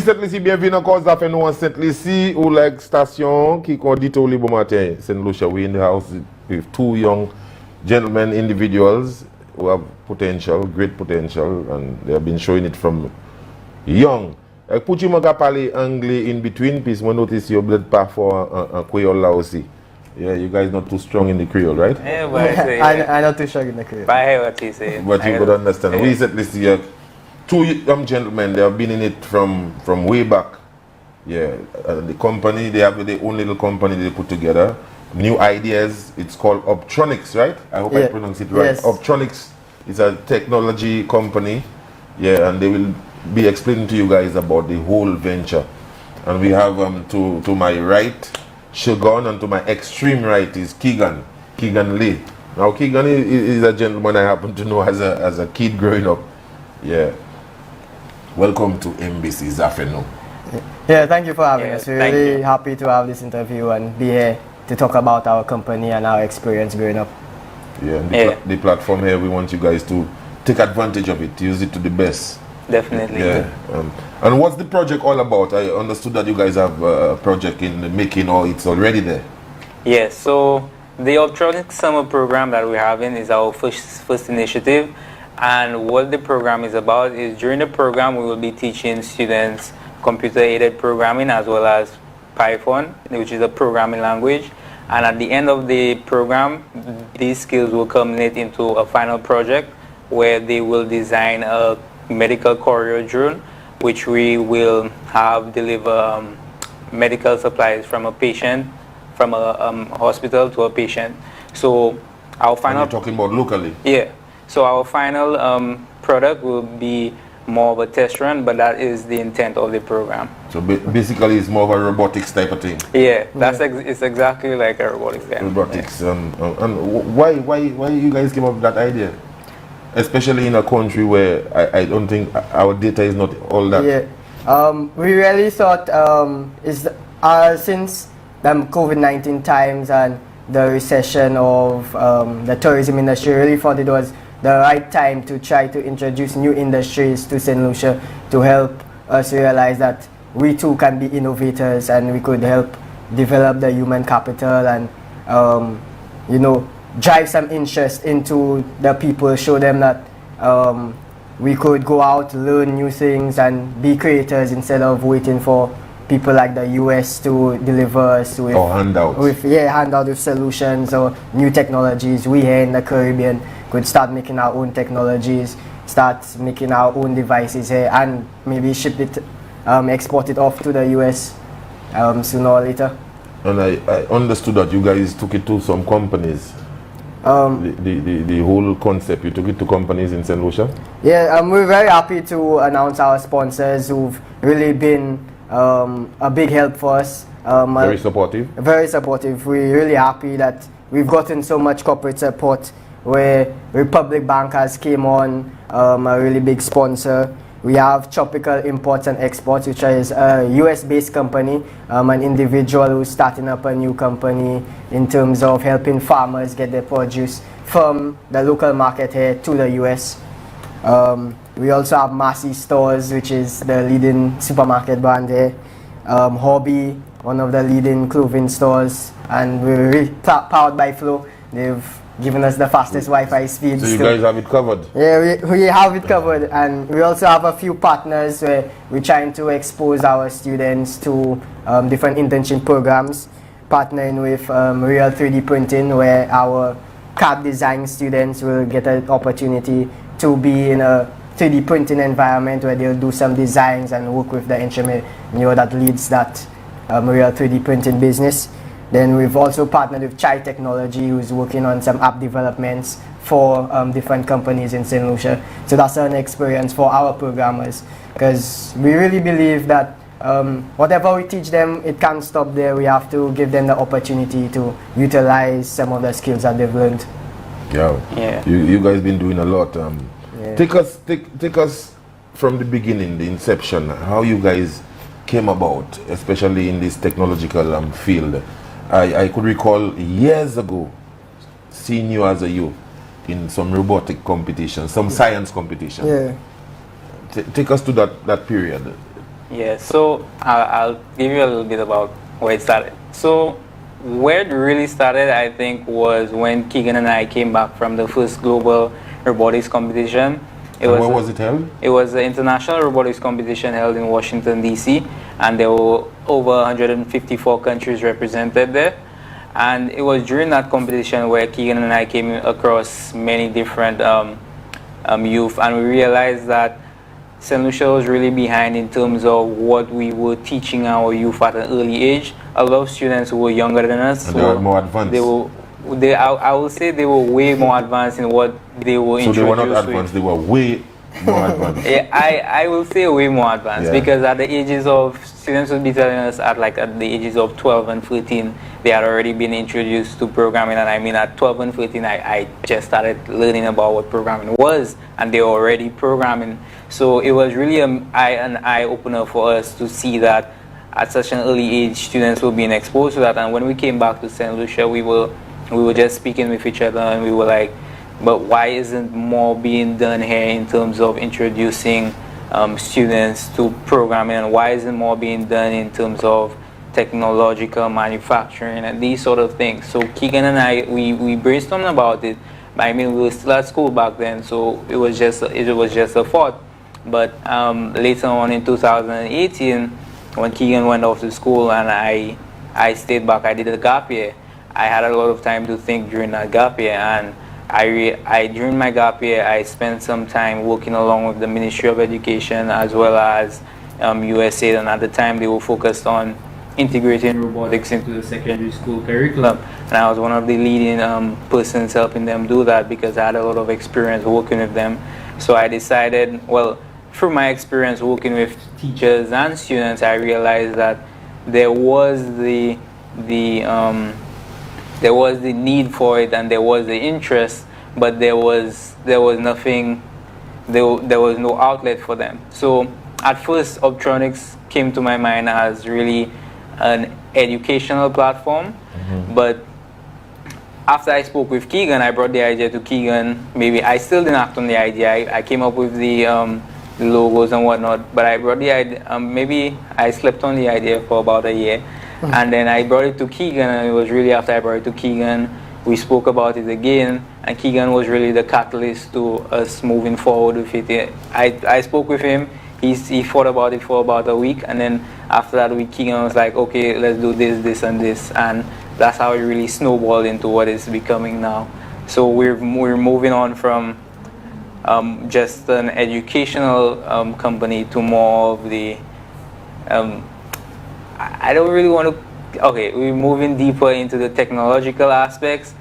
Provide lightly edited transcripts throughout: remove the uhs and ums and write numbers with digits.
cette ici, bienvenue encore à nous cette ici, ou la station qui condit au Libre Matin. St. Lucia, we in the house with two young gentlemen, individuals who have potential, great potential, and they have been showing it from young. Pour tu m'as parlé anglais in between, puis moi notice your blood parfois en Creole là aussi. Yeah, you guys not too strong in the Creole, right? Yeah, but I'm not too sure in the Creole. But I hear what you say. But you could understand. We recently see two young gentlemen. They have been in it from way back. Yeah, the company, they have their own little company they put together. New ideas. It's called Obtronics, right? I hope I pronounce it right. Yes. Obtronics is a technology company. Yeah, and they will be explaining to you guys about the whole venture. And we have to my right, Shogun, and to my extreme right is Keegan Lee. Now Keegan is a gentleman I happen to know as a kid growing up. Yeah. Welcome to MBC Zafeno. Yeah, thank you for having us. We're really happy to have this interview and be here to talk about our company and our experience growing up. Yeah, and the platform here, we want you guys to take advantage of it, use it to the best. Definitely. Yeah. And what's the project all about? I understood that you guys have a project in the making, or it's already there. Yes, so the Obtronics summer program that we're having is our first initiative. And what the program is about is during the program we will be teaching students computer-aided programming as well as Python, which is a programming language. And at the end of the program, these skills will culminate into a final project where they will design a medical courier drone, which we will have deliver medical supplies from a patient, from a hospital to a patient. So our final... And you're talking about locally? Yeah. So our final product will be more of a test run, but that is the intent of the program. So basically it's more of a robotics type of thing? Yeah, it's exactly like a robotics thing. Robotics. And why you guys came up with that idea? Especially in a country where I don't think our data is not all that. Yeah, we really thought since COVID-19 times and the recession of the tourism industry, really thought it was the right time to try to introduce new industries to St. Lucia to help us realize that we too can be innovators and we could help develop the human capital and drive some interest into the people, show them that we could go out, learn new things and be creators instead of waiting for people like the US to deliver us with handouts. Handouts with solutions or new technologies. We here in the Caribbean could start making our own technologies, start making our own devices here and maybe ship it, export it off to the US sooner or later. And I understood that you guys took it to some companies. The whole concept, you took it to companies in St. Lucia? Yeah, we're very happy to announce our sponsors who've really been a big help for us. Very supportive? Very supportive. We're really happy that we've gotten so much corporate support where Republic Bank has came on, a really big sponsor. We have Tropical Imports and Exports, which is a US-based company, an individual who's starting up a new company in terms of helping farmers get their produce from the local market here to the US. We also have Massey Stores, which is the leading supermarket brand here. Hobby, one of the leading clothing stores, and we're really powered by Flow. They've given us the fastest Wi-Fi speeds. So you guys have it covered? Yeah, we have it covered, and we also have a few partners where we're trying to expose our students to different internship programs, partnering with real 3D printing, where our CAD design students will get an opportunity to be in a 3D printing environment where they'll do some designs and work with the entrepreneur that leads that real 3D printing business. Then we've also partnered with Chai Technology, who's working on some app developments for different companies in St. Lucia. So that's an experience for our programmers, because we really believe that whatever we teach them, it can't stop there. We have to give them the opportunity to utilize some of the skills that they've learned. Yeah. You guys been doing a lot. Take us from the beginning, the inception, how you guys came about, especially in this technological field. I could recall years ago seeing you as a youth in some robotic competition, some science competition. Yeah. Take us to that period. Yeah, so I'll give you a little bit about where it started. So where it really started, I think, was when Keegan and I came back from the first global robotics competition. Where was it held? It was an international robotics competition held in Washington, D.C., and there were over 154 countries represented there. And it was during that competition where Keegan and I came across many different youth, and we realized that St. Lucia was really behind in terms of what we were teaching our youth at an early age. A lot of students who were younger than us. And they were more advanced. I will say they were way more advanced in what they were introduced. So they were not advanced, they were way more advanced. Yeah, I will say way more advanced, because at the ages of, students would be telling us at the ages of 12 and 13, they had already been introduced to programming. And I mean, at 12 and 13, I just started learning about what programming was, and they were already programming. So it was really an eye-opener for us to see that at such an early age, students were being exposed to that. And when we came back to St. Lucia, we were just speaking with each other, and we were like, but why isn't more being done here in terms of introducing students to programming, and why isn't more being done in terms of technological manufacturing and these sort of things? So Keegan and I, we brainstormed about it. I mean, we were still at school back then, so it was just a thought. But later on in 2018, when Keegan went off to school and I stayed back, I did a gap year. I had a lot of time to think during that gap year, and during my gap year, I spent some time working along with the Ministry of Education as well as USAID, and at the time they were focused on integrating robotics into the secondary school curriculum, and I was one of the leading persons helping them do that because I had a lot of experience working with them. So I decided, well, through my experience working with teachers and students, I realized that there was the need for it, and there was the interest, but there was nothing, there was no outlet for them. So at first, Obtronics came to my mind as really an educational platform, but after I spoke with Keegan, I brought the idea to Keegan. Maybe I still didn't act on the idea. I came up with the logos and whatnot, but I brought the idea. Maybe I slept on the idea for about a year. And then I brought it to Keegan, and it was really after I brought it to Keegan, we spoke about it again, and Keegan was really the catalyst to us moving forward with it. I spoke with him, he thought about it for about a week, and then after that week, Keegan was like, okay, let's do this, this, and this, and that's how it really snowballed into what it's becoming now. So we're moving on from just an educational company to more of the I don't really want to. Okay, we're moving deeper into the technological aspects.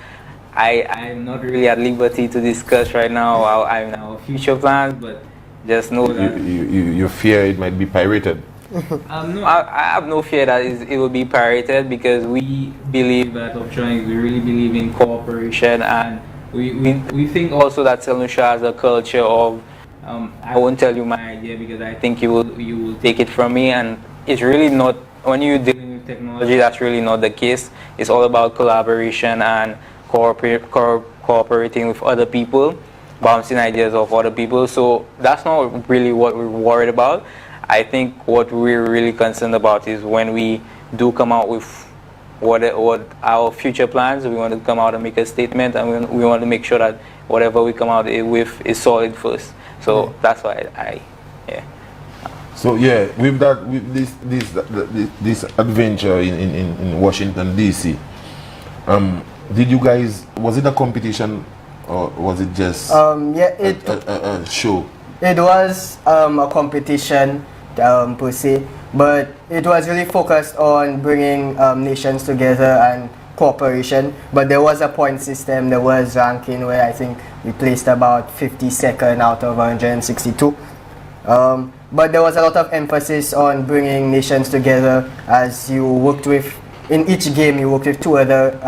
I'm not really at liberty to discuss right now our future plans, but just know that you fear it might be pirated. No, I have no fear that it will be pirated, because we believe that Obtronics, we really believe in cooperation, and we think also that St. Lucia has a culture of I won't tell you my idea because I think you will take it from me, and it's really not. When you're dealing with technology, that's really not the case. It's all about collaboration and cooperating with other people, bouncing ideas off other people. So that's not really what we're worried about. I think what we're really concerned about is when we do come out with what our future plans, we want to come out and make a statement, and we want to make sure that whatever we come out with is solid first. So that's why yeah. So yeah, with this adventure in Washington DC, did you guys, was it a competition or was it just a show? It was a competition per se, but it was really focused on bringing nations together and cooperation. But there was a point system, there was ranking where I think we placed about 52nd out of 162. But there was a lot of emphasis on bringing nations together, as you worked with, in each game you worked with two other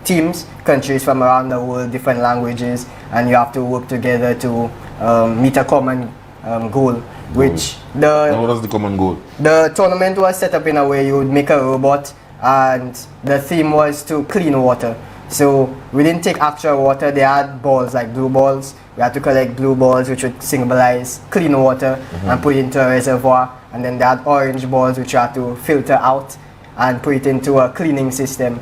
teams, countries from around the world, different languages, and you have to work together to meet a common goal. Which and what was the common goal? The tournament was set up in a way you would make a robot, and the theme was to clean water. So we didn't take actual water, they had balls, like blue balls. We had to collect blue balls, which would symbolize clean water, and put it into a reservoir, and then they had orange balls which you had to filter out and put it into a cleaning system.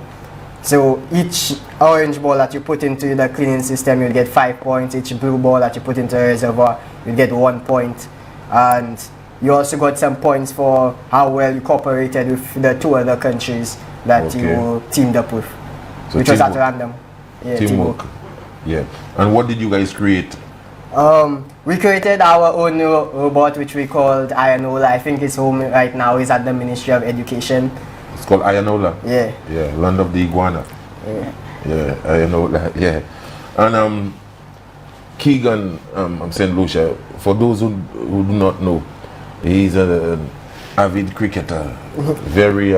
So each orange ball that you put into the cleaning system, you'll get 5 points. Each blue ball that you put into the reservoir, you'll get 1 point. And you also got some points for how well you cooperated with the 2 other countries that you teamed up with, so which was at random. Yeah, teamwork. Yeah. And what did you guys create? We created our own robot which we called Ianola. I think his home right now is at the Ministry of Education. It's called Ianola. Yeah. Yeah, land of the iguana. Yeah. Yeah, Ianola. Yeah. And Keegan, I'm St. Lucia. For those who do not know, he's an avid cricketer, very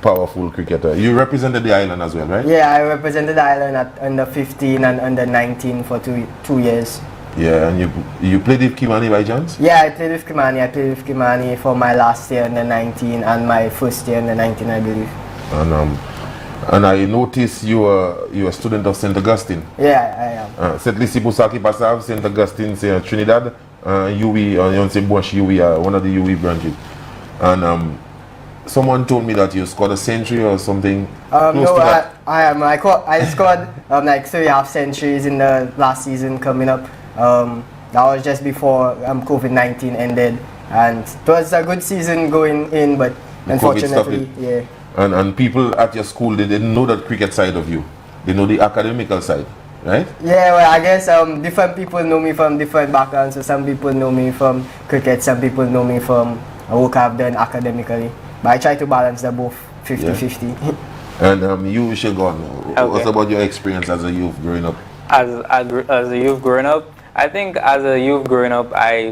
powerful cricketer. You represented the island as well, right? Yeah, I represented the island at under 15 and under 19 for two years. Yeah, and you played with Kimani by chance? Yeah, I played with Kimani. I played with Kimani for my last year under 19 and my first year under 19, I believe. And I noticed you are a student of St. Augustine. Yeah, I am. St. Lucie Poussaki Passav, St. Augustine, Trinidad, UWI, Yonse Bush, UWI, one of the UWI branches. And someone told me that you scored a century or something. No, I scored like 3.5 centuries in the last season coming up. That was just before COVID-19 ended, and it was a good season going in, but unfortunately, yeah. And people at your school, they didn't know that cricket side of you. They know the academical side, right? Yeah, well, I guess different people know me from different backgrounds. So some people know me from cricket, some people know me from work I've done academically. But I try to balance them both 50-50. And you, Shagon, what about your experience as a youth growing up? As a youth growing up, I think as a youth growing up, I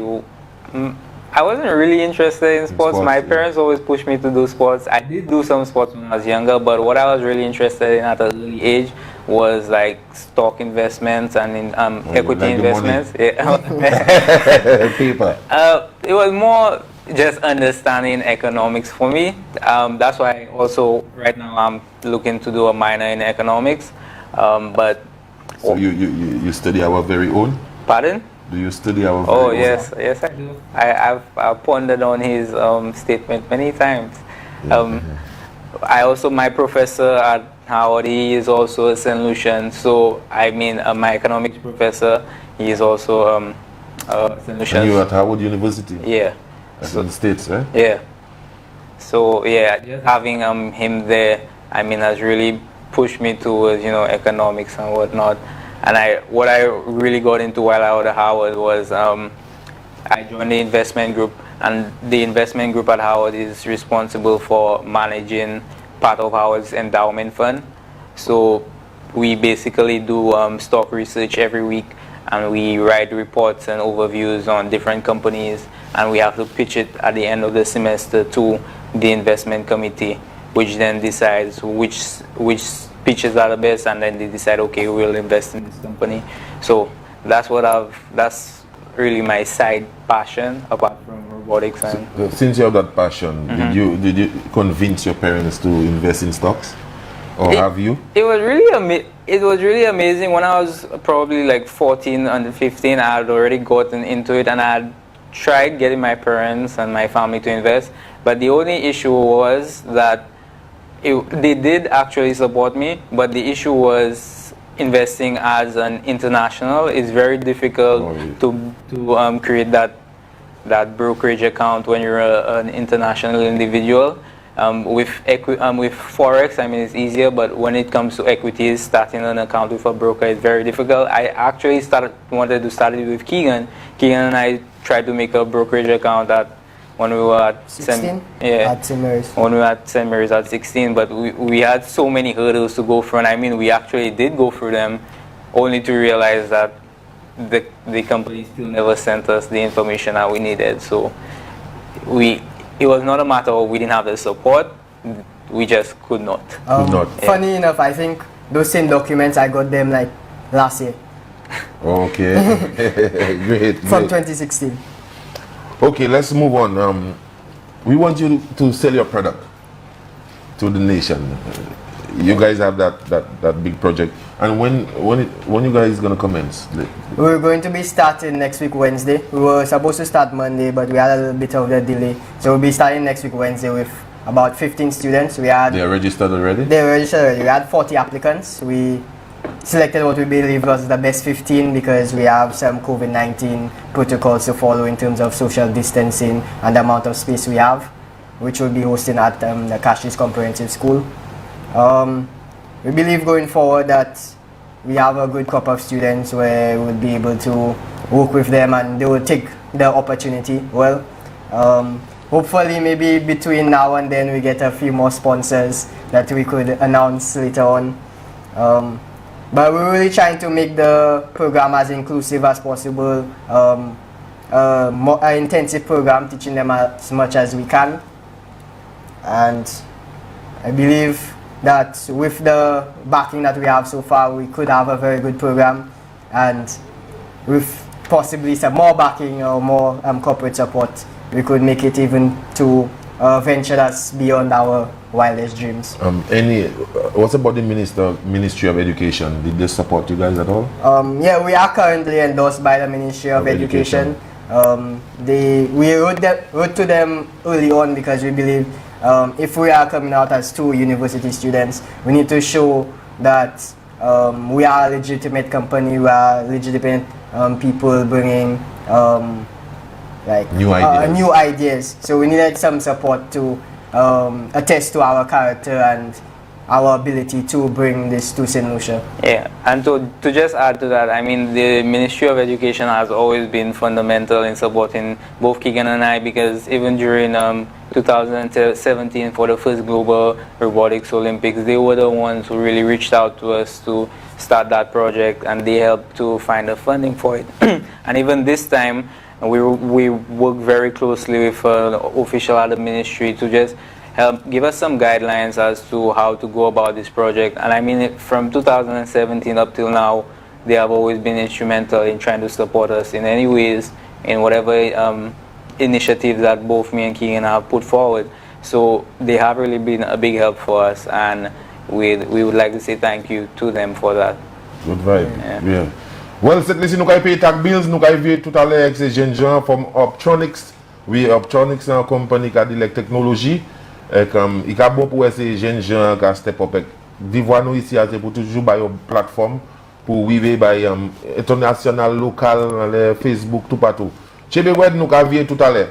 wasn't really interested in sports. My parents always pushed me to do sports. I did do some sports when I was younger, but what I was really interested in at an early age was like stock investments and in equity like investments. Paper. It was more just understanding economics for me. That's why also right now I'm looking to do a minor in economics. So you study our very own? Pardon? Do you study our very own? Yes I do. I've pondered on his statement many times. I also, my professor at Howard, he is also a St. Lucian. So I mean, my economics professor, he is also St. Lucian. And you at Howard University? Yeah. That's in the States, right? Yeah. So yeah, just having him there, I mean, has really pushed me towards economics and whatnot. And what I really got into while I was at Howard was I joined the investment group, and the investment group at Howard is responsible for managing part of Howard's endowment fund. So we basically do stock research every week, and we write reports and overviews on different companies, and we have to pitch it at the end of the semester to the investment committee, which then decides which pitches are the best, and then they decide, okay, we'll invest in this company. So that's really my side passion apart from robotics. And since you have that passion, did you convince your parents to invest in stocks, or have you? It was really amazing. When I was probably like 14 and 15, I had already gotten into it, and I had tried getting my parents and my family to invest. But the only issue was that they did actually support me, but the issue was investing as an international is very difficult to create that brokerage account when you're an international individual. With Forex, I mean, it's easier, but when it comes to equities, starting an account with a broker is very difficult. I actually wanted to start it with Keegan. Keegan and I tried to make a brokerage account when we were at 16? At St. Mary's. When we were at St. Mary's at 16, but we had so many hurdles to go through, and I mean, we actually did go through them, only to realize that the company still never sent us the information that we needed. So it was not a matter of we didn't have the support, we just could not. Funny enough, I think those same documents, I got them like last year. Okay. Great. From 2016. Okay, let's move on. We want you to sell your product to the nation. you guys have that big project. And when you guys gonna commence? We're going to be starting next week Wednesday. We were supposed to start Monday, but we had a little bit of a delay. So we'll be starting next week Wednesday with about 15 students. They are registered already? They were registered already. We had 40 applicants. We selected what we believe was the best 15 because we have some COVID-19 protocols to follow in terms of social distancing and the amount of space we have, which we'll be hosting at the Cashews Comprehensive School. We believe going forward that we have a good crop of students where we'll be able to work with them and they will take the opportunity well. Hopefully maybe between now and then we get a few more sponsors that we could announce later on. But we're really trying to make the program as inclusive as possible, an intensive program teaching them as much as we can. And I believe that with the backing that we have so far, we could have a very good program, and with possibly some more backing or more corporate support, we could make it even to venture that's beyond our wildest dreams. What about the Ministry of Education? Did they support you guys at all? Yeah, we are currently endorsed by the Ministry of Education. We wrote to them early on because we believe if we are coming out as 2 university students, we need to show that we are a legitimate company, we are legitimate people bringing new ideas. So we needed some support to attest to our character and our ability to bring this to St. Lucia. Yeah, and to just add to that, I mean, the Ministry of Education has always been fundamental in supporting both Keegan and I, because even during 2017 for the first Global Robotics Olympics, they were the ones who really reached out to us to start that project, and they helped to find the funding for it. And even this time, we work very closely with the official at the ministry to just help give us some guidelines as to how to go about this project. And I mean, from 2017 up till now, they have always been instrumental in trying to support us in any ways, in whatever initiatives that both me and Keegan have put forward. So they have really been a big help for us, and we would like to say thank you to them for that. Good vibe. Yeah. Well, cette liste nous pay tag bills, nous vu tout à l'heure avec ces jeunes gens from Obtronics. Oui, Obtronics c'est une compagnie qui a de la technologie. Et comme il est bon pour ces jeunes gens qui step up. D'Ivoire nous ici c'est pour toujours ba une plateforme pour vivre ba international, local, les Facebook tout partout. Chebe wed nous vu tout à l'heure.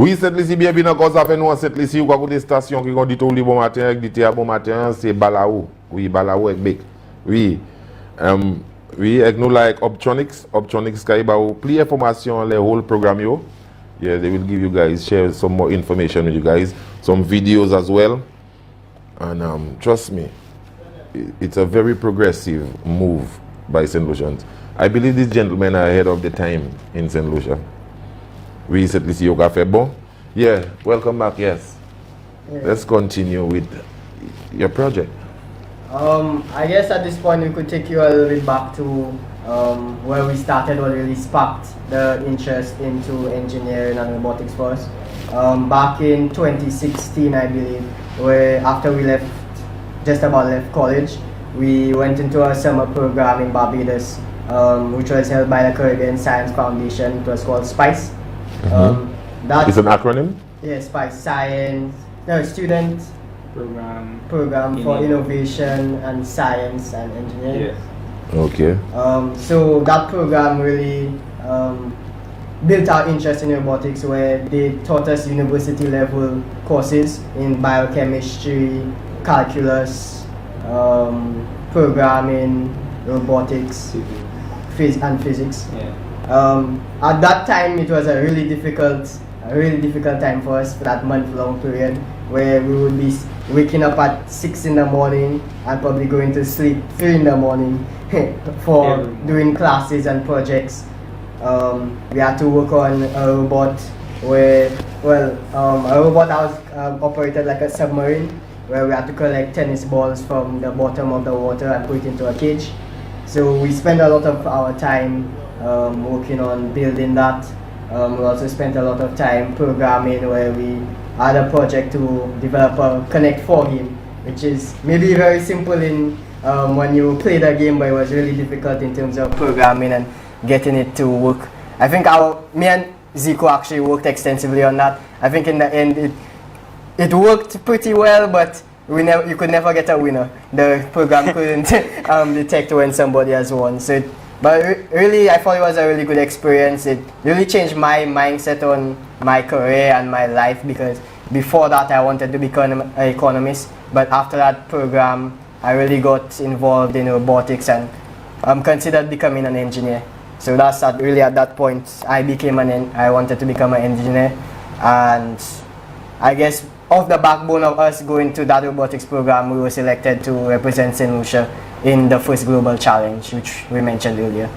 Oui, cette liste bienvenue encore ça fait nous cette liste ou quoi côté station qui dit tout le bon matin avec dit bon matin c'est Balaou. Oui, Balaou avec Bec. Oui. Oui, avec nous like Obtronics kay ba ou plus information les whole programme yo. Yeah, they will give you guys share some more information with you guys, some videos as well. And trust me, it's a very progressive move by St. Lucians. I believe these gentlemen are ahead of the time in St. Lucia. We certainly see yoga fait bon. Yeah, welcome back. Yes. Yeah. Let's continue with your project. I guess at this point we could take you a little bit back to where we started, what really sparked the interest into engineering and robotics for us. Back in 2016, I believe, where after we just about left college, we went into a summer program in Barbados, which was held by the Caribbean Science Foundation. It was called SPICE. It's an acronym? Yeah, SPICE, Student Program for Innovation and Science and Engineering. Yes. Okay. So that program really built our interest in robotics, where they taught us university level courses in biochemistry, calculus, programming, robotics, and physics. Yeah. At that time, it was a really difficult time for us for that month-long period where we would be waking up at 6 in the morning and probably going to sleep 3 in the morning for doing classes and projects. We had to work on a robot where, a robot that was operated like a submarine, where we had to collect tennis balls from the bottom of the water and put it into a cage. So we spent a lot of our time working on building that. We also spent a lot of time programming, where we had a project to develop a Connect for game, which is maybe very simple in when you play the game, but it was really difficult in terms of programming and getting it to work. I think me and Zico actually worked extensively on that. I think in the end it worked pretty well, but you could never get a winner. The program couldn't detect when somebody has won. So really, I thought it was a really good experience. It really changed my mindset on my career and my life, because before that I wanted to become an economist, but after that program I really got involved in robotics and considered becoming an engineer. So that's really at that point I wanted to become an engineer, and I guess off the backbone of us going to that robotics program, we were selected to represent St. Lucia in the first global challenge, which we mentioned earlier.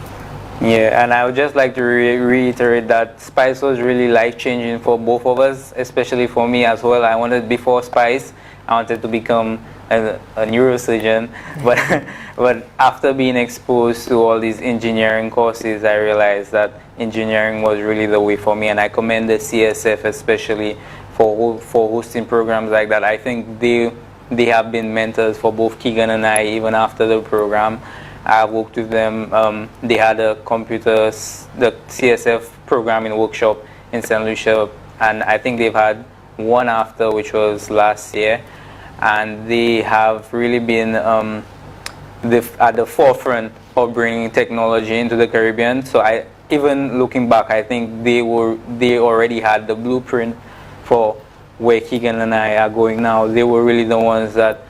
Yeah, and I would just like to reiterate that SPICE was really life-changing for both of us, especially for me as well. Before SPICE, I wanted to become a neurosurgeon, but after being exposed to all these engineering courses, I realized that engineering was really the way for me, and I commend the CSF especially for hosting programs like that. I think they have been mentors for both Keegan and I, even after the program. I worked with them. They had the CSF programming workshop in St. Lucia, and I think they've had one after, which was last year, and they have really been at the forefront of bringing technology into the Caribbean. So even looking back, I think they already had the blueprint for where Keegan and I are going now. They were really the ones that,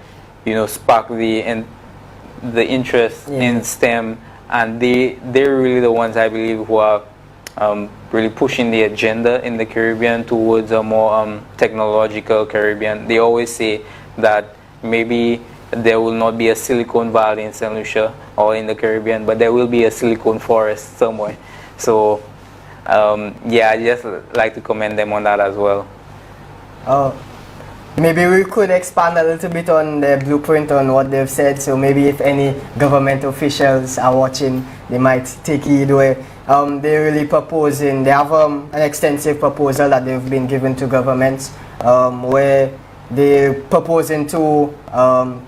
sparked the interest in STEM, and they're really the ones, I believe, who are really pushing the agenda in the Caribbean towards a more technological Caribbean. They always say that maybe there will not be a Silicon Valley in St. Lucia or in the Caribbean, but there will be a Silicon Forest somewhere. So I just like to commend them on that as well. Maybe we could expand a little bit on the blueprint on what they've said. So maybe if any government officials are watching, they might take heed where they're really proposing. They have an extensive proposal that they've been given to governments, where they're proposing to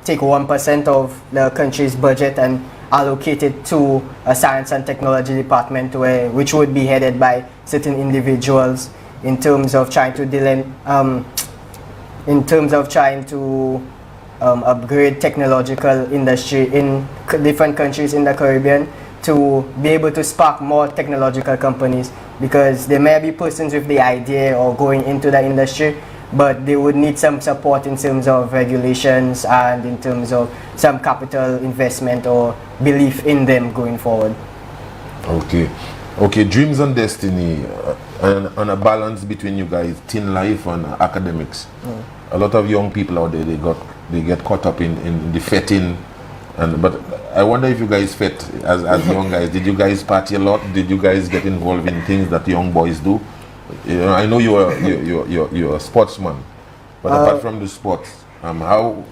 take 1% of the country's budget and allocate it to a science and technology department, which would be headed by certain individuals, in terms of trying to upgrade technological industry in different countries in the Caribbean to be able to spark more technological companies, because there may be persons with the idea or going into the industry, but they would need some support in terms of regulations and in terms of some capital investment or belief in them going forward. Okay, dreams and destiny, and a balance between you guys, teen life and academics. A lot of young people out there, they get caught up in the fetting, but I wonder if you guys fet as young guys. Did you guys party a lot? Did you guys get involved in things that young boys do? I know you're a sportsman, but apart from the sports, how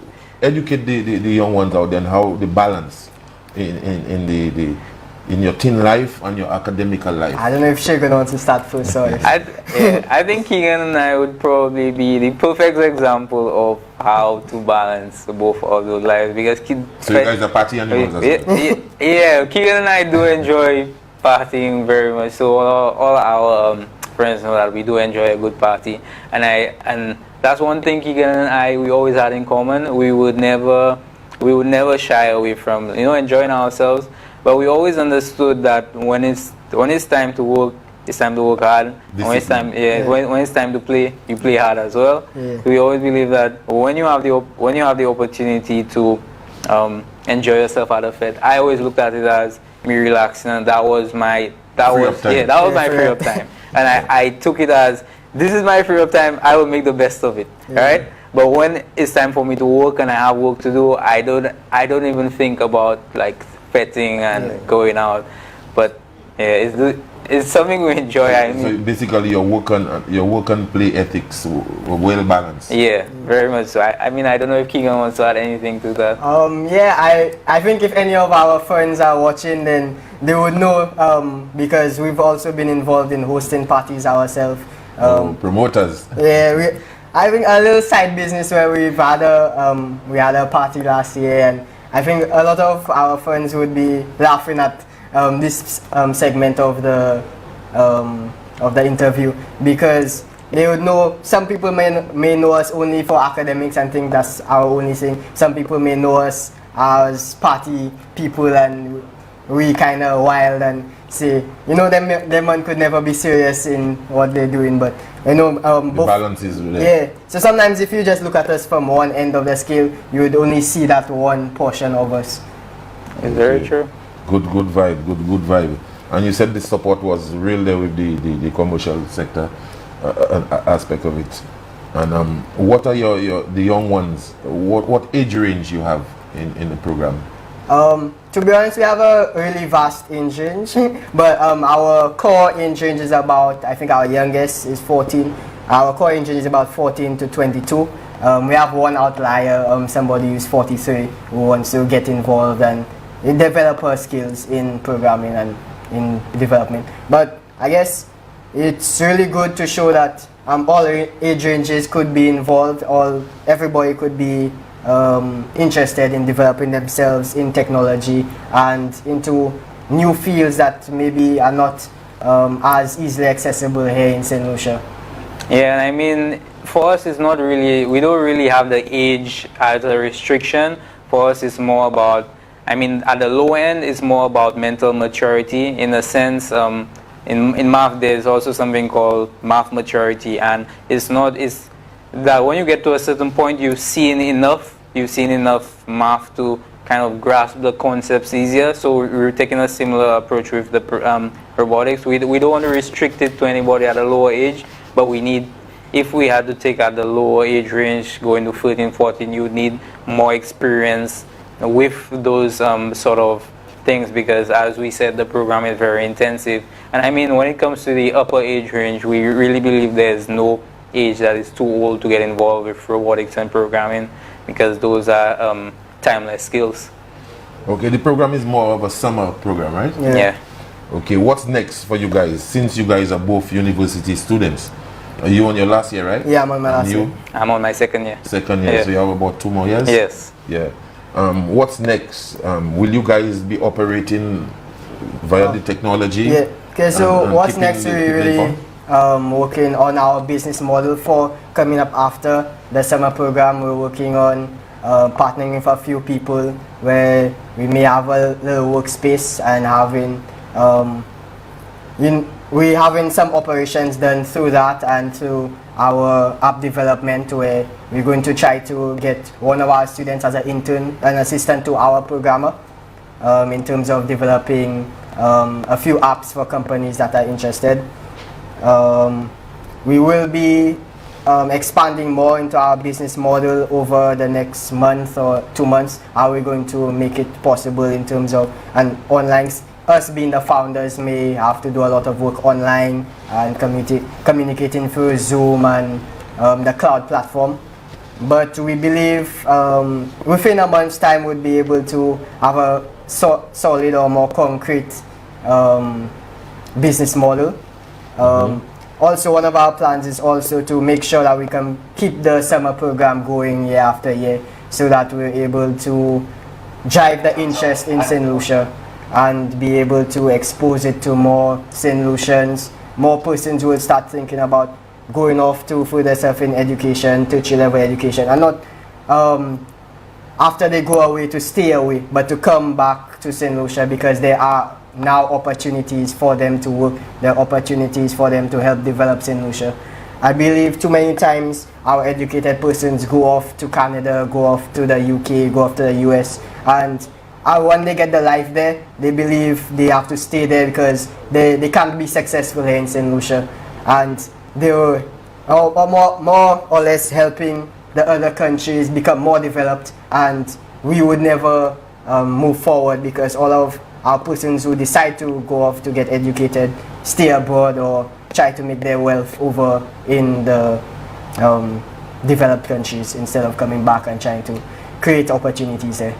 educate the young ones out there, and how the balance in your teen life and your academical life? I don't know if Shagun wants to start first. Sorry. I think Keegan and I would probably be the perfect example of how to balance both of those lives, because so you guys are party animals as well? Yeah, Keegan and I do enjoy partying very much. So all our friends know that we do enjoy a good party, and that's one thing Keegan and we always had in common. We would never shy away from enjoying ourselves, but we always understood that when it's time to work, it's time to work hard. When it's time to play, you play hard as well. Yeah. We always believe that when you have the opportunity to enjoy yourself out of it, I always looked at it as me relaxing, and that was my Free up time. my free up time. And I took it as, this is my free up time, I will make the best of it. Right? But when it's time for me to work and I have work to do, I don't even think about like petting and going out. But yeah, it's something we enjoy. I mean, so basically your work and play ethics were well balanced. Yeah, very much so. I mean, I don't know if Keegan wants to add anything to that. Yeah, I think if any of our friends are watching, then they would know, because we've also been involved in hosting parties ourselves. Promoters. Yeah, I think a little side business where we had a party last year, and I think a lot of our friends would be laughing at this segment of the interview, because they would know, some people may know us only for academics and think that's our only thing. Some people may know us as party people and we kind of wild and say, them man could never be serious in what they're doing, but the balance is there. Yeah, so sometimes if you just look at us from one end of the scale, you would only see that one portion of us. It's very true. Good vibe. And you said the support was real there with the commercial sector aspect of it. And what are the young ones? What age range you have in the program? To be honest, we have a really vast age range, but our core age range is about, I think our youngest is 14. Our core age range is about 14 to 22. We have one outlier, somebody who's 43 who wants to get involved and develop her skills in programming and in development. But I guess it's really good to show that all age ranges could be involved, everybody could be interested in developing themselves in technology and into new fields that maybe are not as easily accessible here in St. Lucia. Yeah, and I mean, for us it's not really, we don't really have the age as a restriction. For us it's more about, I mean, at the low end it's more about mental maturity, in a sense. In math there's also something called math maturity, and it's that when you get to a certain point you've seen enough math to kind of grasp the concepts easier. So we're taking a similar approach with the robotics. We don't want to restrict it to anybody at a lower age, but if we had to take at the lower age range, going to 13, 14, you would need more experience with those sort of things, because as we said, the program is very intensive. And I mean, when it comes to the upper age range, we really believe there's no age that is too old to get involved with robotics and programming, because those are timeless skills. Okay, the program is more of a summer program, right? Yeah. Okay, what's next for you guys, since you guys are both university students? Are you on your last year, right? Yeah, I'm on my last year. I'm on my second year. Second year, Yeah. so you have about 2 more years? Yes. Yeah. What's next? Will you guys be operating via the technology? Yeah. Okay, so and what's keeping next? the We're people really informed? working on our business model for coming up after the summer program. We're working on partnering with a few people where we may have a little workspace and we're having some operations done through that and through our app development, where we're going to try to get one of our students as an intern, an assistant to our programmer, in terms of developing a few apps for companies that are interested. We will be expanding more into our business model over the next month or 2 months. How we're going to make it possible in terms of an online. Us being the founders may have to do a lot of work online and communicating through Zoom and the cloud platform. But we believe within a month's time we'll be able to have a solid or more concrete business model. Also, one of our plans is also to make sure that we can keep the summer program going year after year, so that we're able to drive the interest in St. Lucia and be able to expose it to more St. Lucians, more persons who will start thinking about going off to further self in education, tertiary level education, and not after they go away to stay away, but to come back to St. Lucia, because there are now opportunities for them to work, there are opportunities for them to help develop St. Lucia. I believe too many times our educated persons go off to Canada, go off to the UK, go off to the US, and when they get the life there, they believe they have to stay there because they can't be successful here in St. Lucia. And they were more or less helping the other countries become more developed, and we would never move forward because all of our persons who decide to go off to get educated stay abroad or try to make their wealth over in the developed countries instead of coming back and trying to create opportunities there.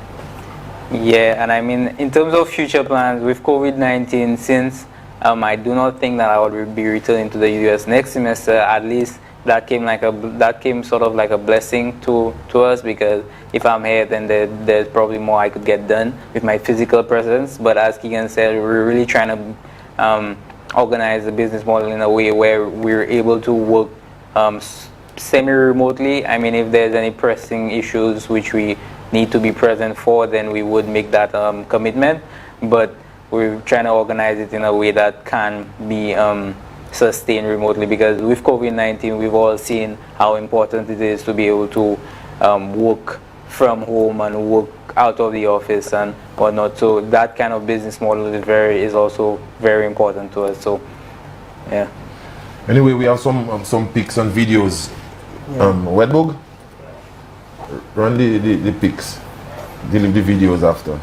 Yeah, and I mean, in terms of future plans with COVID-19, since I do not think that I would be returning to the US next semester, at least that came sort of like a blessing to us, because if I'm here, then there's probably more I could get done with my physical presence. But as Keegan said, we're really trying to organize the business model in a way where we're able to work semi-remotely. I mean, if there's any pressing issues which we need to be present for, then we would make that commitment. But we're trying to organize it in a way that can be sustained remotely, because with COVID-19 we've all seen how important it is to be able to work from home and work out of the office and whatnot. So that kind of business model is also very important to us. So yeah. Anyway, we have some pics and videos. Yeah. Wedbug, run the pics, delete the videos after.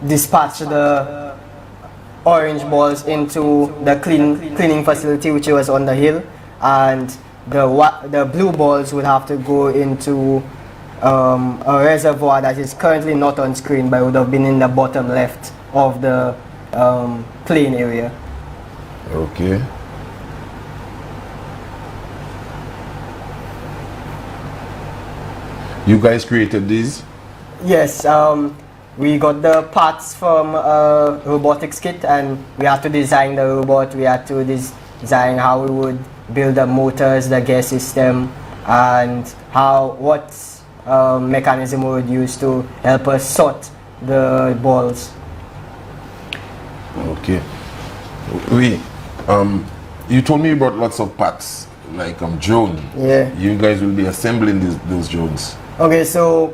Dispatch the orange balls into the cleaning facility which was on the hill, and the blue balls would have to go into a reservoir that is currently not on screen but would have been in the bottom left of the plain area. Okay. You guys created these? Yes, we got the parts from a robotics kit, and we had to design the robot. We had to design how we would build the motors, the gear system, and what mechanism we would use to help us sort the balls. Okay. You told me you brought lots of parts, like drone. Yeah. You guys will be assembling those drones. Okay, so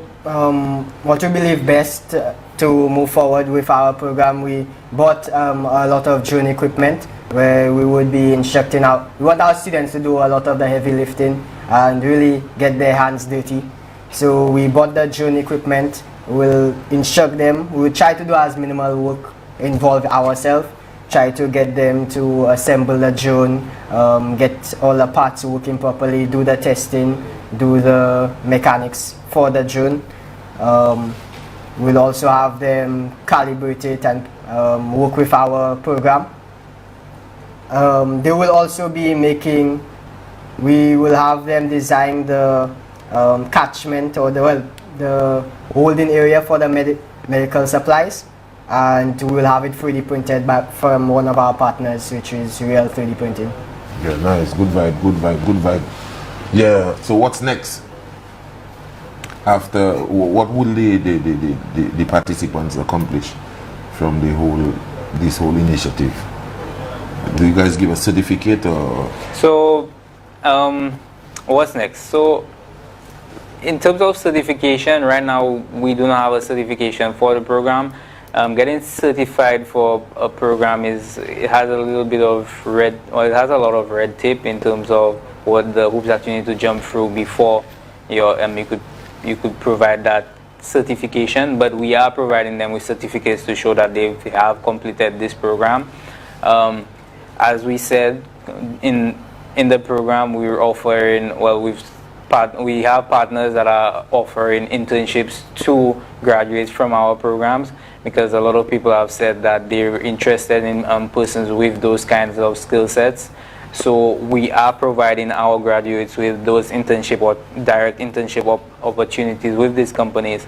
what we believe best to move forward with our program, we bought a lot of drone equipment where we would be instructing we want our students to do a lot of the heavy lifting and really get their hands dirty. So we bought the drone equipment, we'll instruct them, we'll try to do as minimal work, involve ourselves, try to get them to assemble the drone, get all the parts working properly, do the testing, do the mechanics for the drone. We'll also have them calibrate it and work with our program. They will also be we will have them design the catchment or the holding area for the medical supplies, and we will have it 3D printed from one of our partners, which is Real 3D Printing. Yeah, nice. Good vibe, good vibe, good vibe. Yeah, so what's next? After, what will the participants accomplish from this whole initiative? Do you guys give a certificate or? So, what's next? So, in terms of certification, right now we do not have a certification for the program. Getting certified for a program it has a little bit of it has a lot of red tape in terms of what the hoops that you need to jump through before you could provide that certification. But we are providing them with certificates to show that they have completed this program. As we said, in the program we're offering, we've we have partners that are offering internships to graduates from our programs, because a lot of people have said that they're interested in persons with those kinds of skill sets. So we are providing our graduates with those internship or direct internship opportunities with these companies.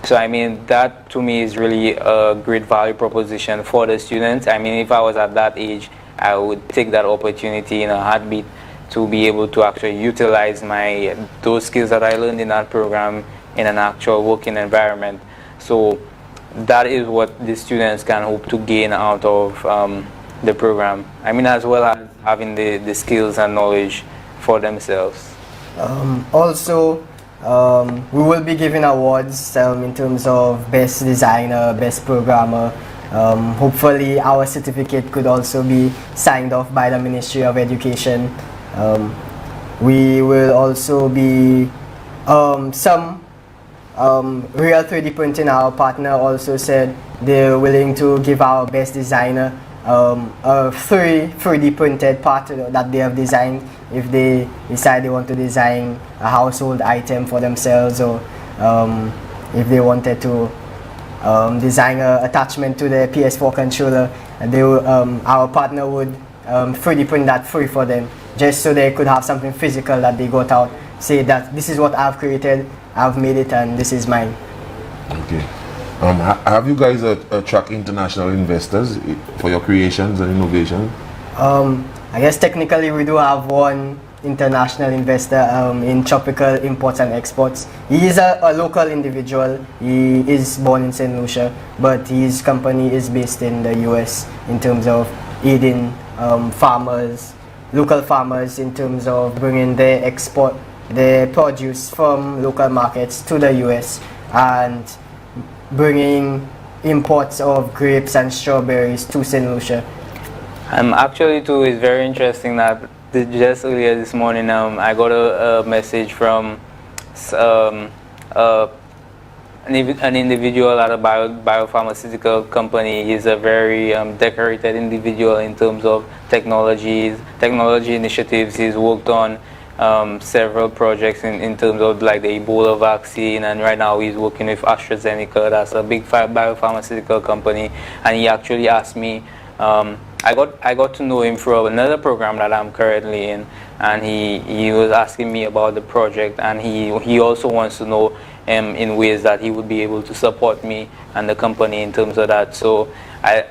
So I mean, that to me is really a great value proposition for the students. I mean, if I was at that age, I would take that opportunity in a heartbeat to be able to actually utilize those skills that I learned in that program in an actual working environment. So that is what the students can hope to gain out of the program. I mean, as well as having the skills and knowledge for themselves. Also, we will be giving awards in terms of best designer, best programmer. Hopefully our certificate could also be signed off by the Ministry of Education. We will also be some Real 3D Printing, our partner, also said they're willing to give our best designer a 3D printed part that they have designed if they decide they want to design a household item for themselves, or if they wanted to design an attachment to the PS4 controller, and they will, our partner would 3D print that free for them, just so they could have something physical that they got out, say that this is what I've created, I've made it, and this is mine. Okay. Have you guys attract international investors for your creations and innovation? I guess technically we do have one international investor in Tropical Imports and Exports. He is a local individual. He is born in St. Lucia, but his company is based in the US in terms of aiding farmers, local farmers, in terms of bringing their produce from local markets to the US and bringing imports of grapes and strawberries to St. Lucia. Actually, too, it's very interesting that just earlier this morning, I got a message from an individual at a biopharmaceutical company. He's a very decorated individual in terms of technology initiatives. He's worked on several projects in terms of like the Ebola vaccine, and right now he's working with AstraZeneca. That's a big biopharmaceutical company, and he actually asked me, I got to know him through another program that I'm currently in, and he was asking me about the project, and he also wants to know in ways that he would be able to support me and the company in terms of that. So I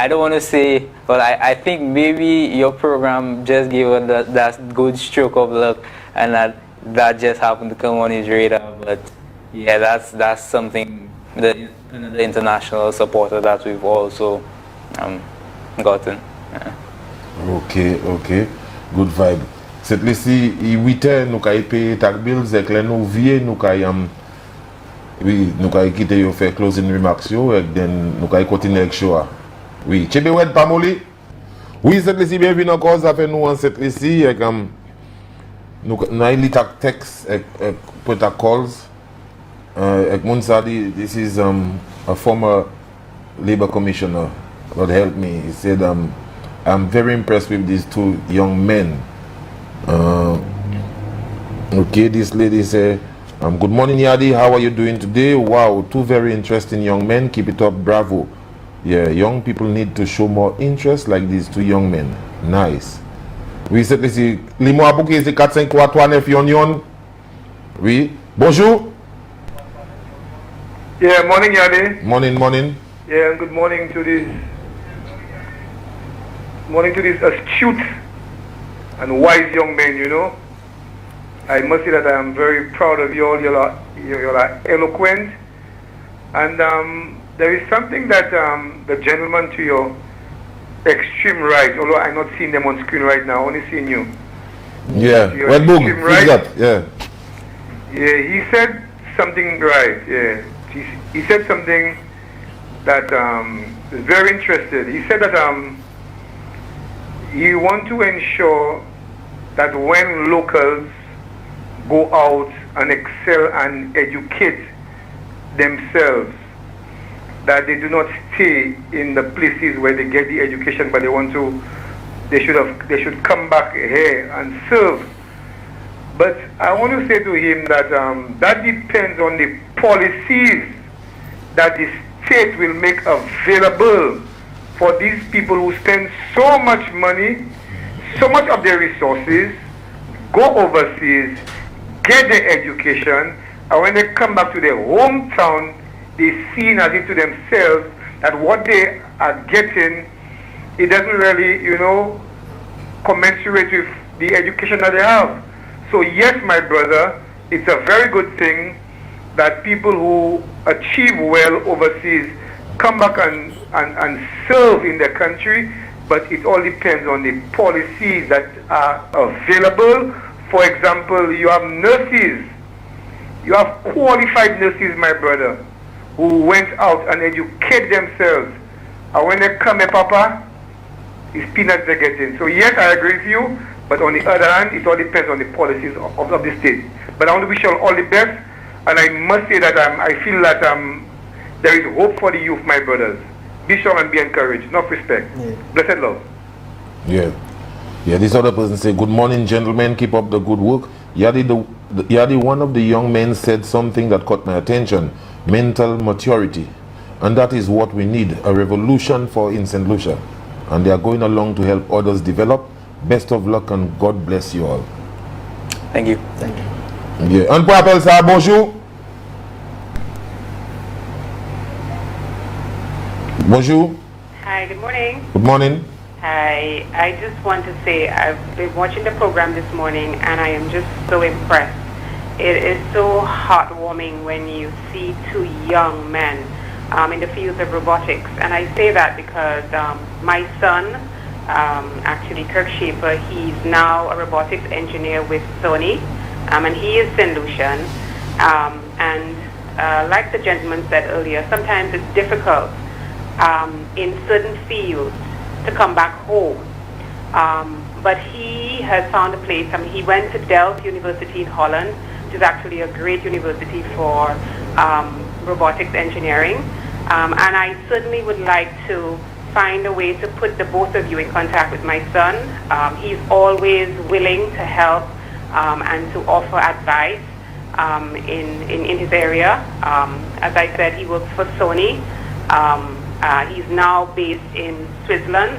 don't want to say, but I think maybe your program just gave us that good stroke of luck, and that just happened to come on his radar. But yeah, that's something, another international supporter that we've also gotten. Yeah. Okay. Good vibe. Cette lisi, i nou kay pay tak bills, ek le nou vie, nou kay kite yo fe closing remarks yo, ek den nou kay kontine ek show. Oui, chebe wed pamoli. Oui, cette lisi, bienvenue encore, ça fait nous en cette lisi, ek nou li tak text, ek put tak calls. Ek moun sa di, this is a former labor commissioner. God help me. He said, I'm very impressed with these two young men. Okay, this lady said, good morning, Yadi. How are you doing today? Wow, two very interesting young men. Keep it up, bravo. Yeah, young people need to show more interest like these two young men. Nice. Oui, c'est ici. Limo a bouquet, c'est 4-5-3-3-9 yon. Oui. Bonjour. Yeah, morning, Yadi. Morning. Yeah, and good morning to this astute and wise young man, you know. I must say that I am very proud of you all. You're eloquent. And there is something that the gentleman to your extreme right, although I'm not seeing them on screen right now, only seeing you. Yeah, well, boom, right? Yeah, he said something right, yeah. He said something that is very interesting. He said that you want to ensure that when locals go out and excel and educate themselves, that they do not stay in the places where they get the education, but they should come back here and serve But I want to say to him that that depends on the policies that the state will make available for these people who spend so much money, so much of their resources, go overseas, get their education, and when they come back to their hometown, they see as if to themselves that what they are getting, it doesn't really, commensurate with the education that they have. So yes, my brother, it's a very good thing that people who achieve well overseas come back and serve in their country, but it all depends on the policies that are available. For example, you have nurses, you have qualified nurses, my brother, who went out and educate themselves. And when they come here, Papa, it's peanuts they're getting. So yes, I agree with you, but on the other hand, it all depends on the policies of the state. But I want to wish you all the best, and I must say that I feel that there is hope for the youth, my brothers. Be strong and be encouraged. Enough respect. Yeah. Blessed love. Yeah. Yeah, this other person say, good morning, gentlemen. Keep up the good work. Yadi, one of the young men said something that caught my attention. Mental maturity. And that is what we need. A revolution for in St. Lucia. And they are going along to help others develop. Best of luck and God bless you all. Thank you. Thank you. Yeah. On peut appeler ça bonjour. Bonjour. Hi, good morning. Good morning. Hi, I just want to say I've been watching the program this morning and I am just so impressed. It is so heartwarming when you see two young men in the fields of robotics. And I say that because my son, actually Kirk Schaefer, he's now a robotics engineer with Sony, and he is St. Lucian. Like the gentleman said earlier, sometimes it's difficult in certain fields to come back home. But he has found a place. I mean, he went to Delft University in Holland, which is actually a great university for robotics engineering. And I certainly would like to find a way to put the both of you in contact with my son. He's always willing to help and to offer advice in his area. As I said, he works for Sony. He's now based in Switzerland.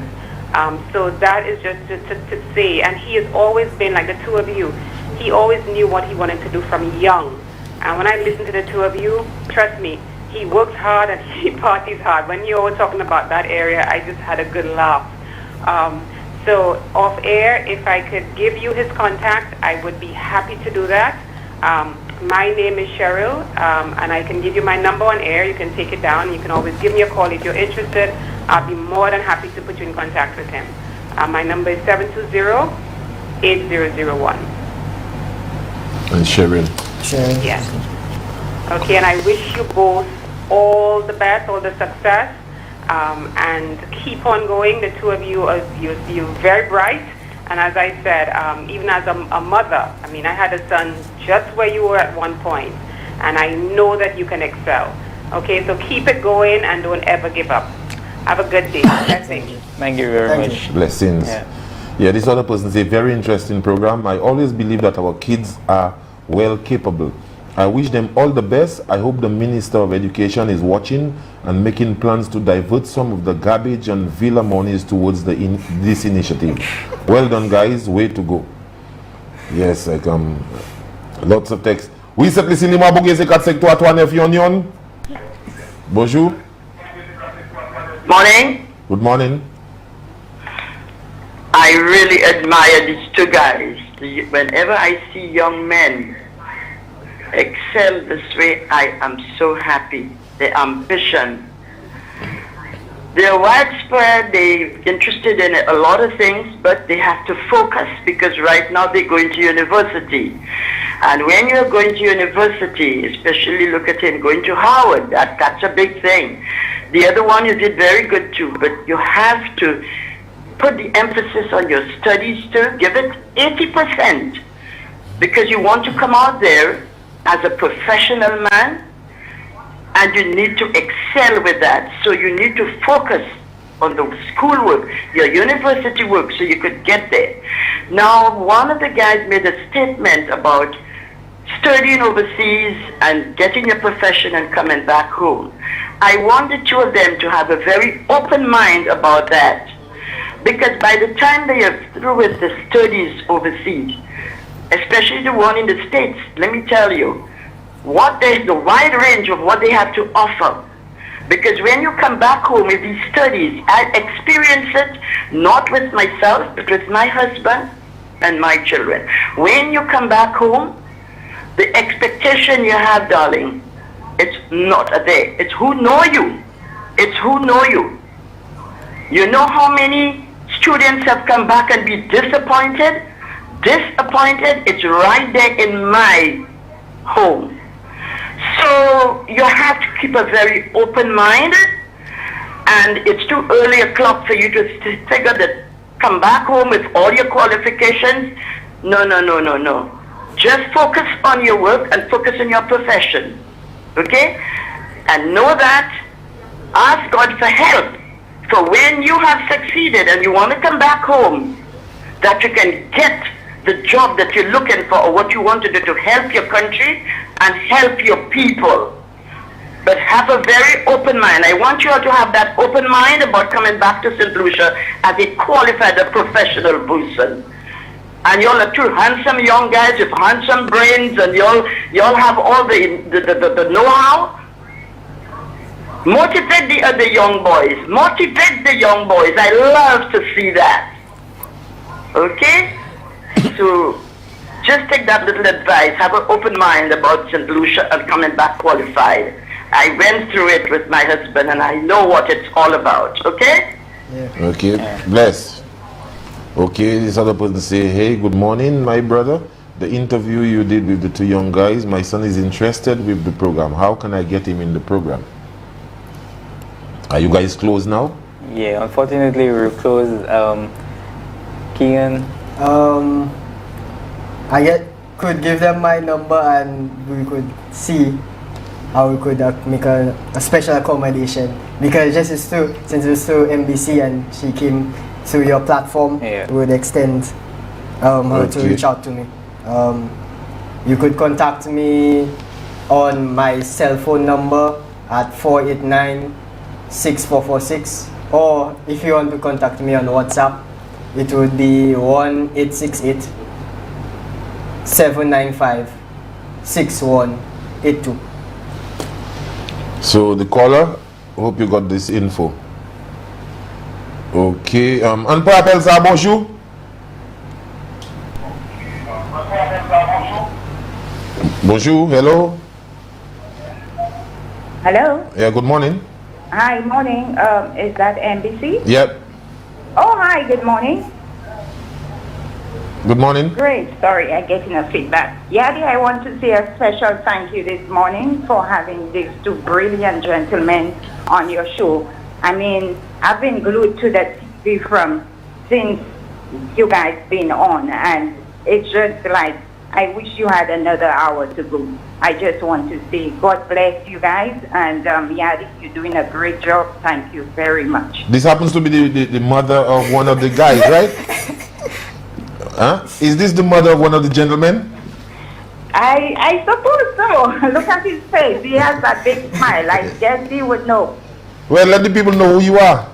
So that is just to say, and he has always been like the two of you. He always knew what he wanted to do from young. And when I listen to the two of you, trust me, he works hard and he parties hard. When you were talking about that area, I just had a good laugh. So off air, if I could give you his contact, I would be happy to do that. My name is Cheryl, and I can give you my number on air. You can take it down. You can always give me a call if you're interested. I'll be more than happy to put you in contact with him. My number is 720-8001. And Cheryl. Yes. Okay, and I wish you both all the best, all the success, and keep on going. The two of you, you're very bright. And as I said, even as a mother, I mean, I had a son just where you were at one point, and I know that you can excel. Okay, so keep it going and don't ever give up. Have a good day. Blessings. Thank you very much. Blessings. Yeah, this other person is a very interesting program. I always believe that our kids are well capable. I wish them all the best. I hope the Minister of Education is watching and making plans to divert some of the garbage and villa monies towards this initiative. Well done, guys. Way to go. Yes, lots of text. Oui, c'est les cinémas bougués, c'est 4-5-3-3-9 union. Bonjour. Morning. Good morning. I really admire these two guys. Whenever I see young men excel this way, I am so happy. The ambition. They're widespread, they're interested in a lot of things, but they have to focus because right now they're going to university. And when you're going to university, especially look at him going to Howard, that's a big thing. The other one you did very good too, but you have to put the emphasis on your studies too. Give it 80% because you want to come out there as a professional man, and you need to excel with that. So you need to focus on the schoolwork, your university work, so you could get there. Now, one of the guys made a statement about studying overseas and getting a profession and coming back home. I want the two of them to have a very open mind about that. Because by the time they are through with the studies overseas, especially the one in the States, let me tell you, the wide range of what they have to offer. Because when you come back home with these studies, I experience it not with myself, but with my husband and my children. When you come back home, the expectation you have, darling, it's not there. It's who know you. It's who know you. You know how many students have come back and be disappointed? Disappointed, it's right there in my home. So you have to keep a very open mind, and it's too early o'clock for you to figure that come back home with all your qualifications. No, no, no, no, no. Just focus on your work and focus on your profession, okay? And know that, ask God for help. For when you have succeeded and you want to come back home, that you can get the job that you're looking for or what you want to do to help your country and help your people. But have a very open mind. I want you all to have that open mind about coming back to St. Lucia as a qualified, a professional person. And y'all are two handsome young guys with handsome brains, and y'all have all the know-how. Motivate the other young boys. Motivate the young boys. I love to see that. Okay? So just take that little advice. Have an open mind about St. Lucia and coming back qualified. I went through it with my husband and I know what it's all about. Okay? Yeah. Okay, bless. Okay, this other person say, hey, good morning, my brother. The interview you did with the two young guys, my son is interested with the program. How can I get him in the program? Are you guys closed now? Yeah, unfortunately we're closed. Keegan? Could give them my number and we could see how we could make a special accommodation, because since it's through MBC and she came through your platform, yeah, we would extend her to reach out to me. You could contact me on my cell phone number at 489-6446, or if you want to contact me on WhatsApp, it would be 1-868-795-6182. So the caller, hope you got this info. Okay, and pour appelle ça, bonjour. Bonjour, hello. Hello. Yeah, good morning. Hi, morning. Is that NBC? Yep. Oh, hi, good morning. Good morning. Great. Sorry, I'm getting a feedback. Yadi, I want to say a special thank you this morning for having these two brilliant gentlemen on your show. I mean, I've been glued to that TV since you guys been on, and it's just like, I wish you had another hour to go. I just want to say God bless you guys, and Yadi, you're doing a great job. Thank you very much. This happens to be the mother of one of the guys, right? Huh? Is this the mother of one of the gentlemen? I suppose so. Look at his face. He has that big smile. I guess he would know. Well, let the people know who you are.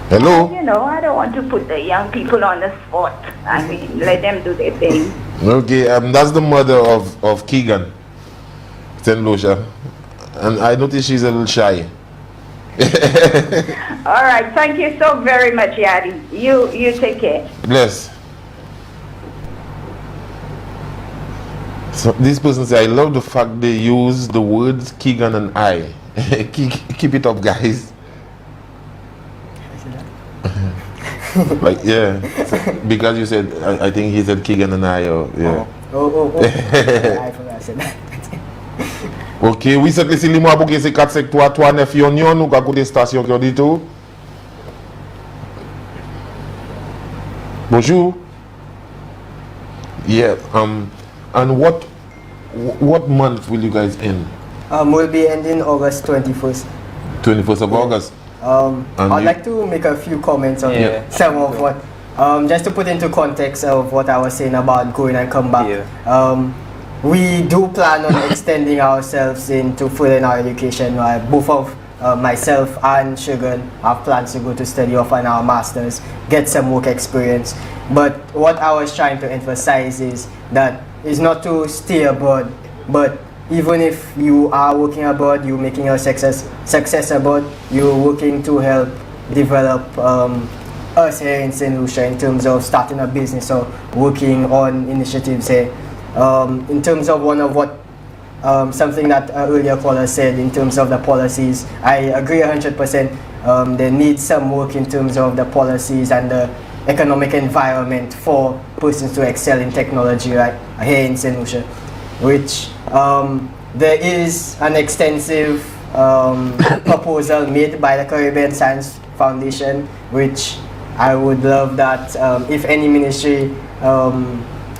Hello? You know, I don't want to put the young people on the spot. I mean, let them do their thing. Okay, that's the mother of Keegan, St. Lucia. And I notice she's a little shy. All right, thank you so very much, Yadi. You take care. Bless. So this person says, I love the fact they use the words Keegan and I. Keep it up, guys. Like, yeah, because you said, I think he said Keegan and I, or yeah. Oh. I forgot I said that. Ok, oui, c'est que si li mwa pou ke se 453-39 yon nou ka koute stasyon ki yon di tou. Bonjour. Yeah, and what month will you guys end? Will be ending August 21st. 21st of August. And I'd you- like to make a few comments on Yeah. some of what, just to put into context of what I was saying about going and come back. Yeah. We do plan on extending ourselves into furthering our education. Both of myself and Sugar have plans to go to study off on our masters, get some work experience. But what I was trying to emphasize is that it's not to stay abroad, but even if you are working abroad, you're making your success abroad, you're working to help develop us here in St. Lucia in terms of starting a business or working on initiatives here. In terms of one of what something that earlier caller said in terms of the policies, I agree 100%. There needs some work in terms of the policies and the economic environment for persons to excel in technology right here in St. Lucia, which there is an extensive proposal made by the Caribbean Science Foundation, which I would love that if any ministry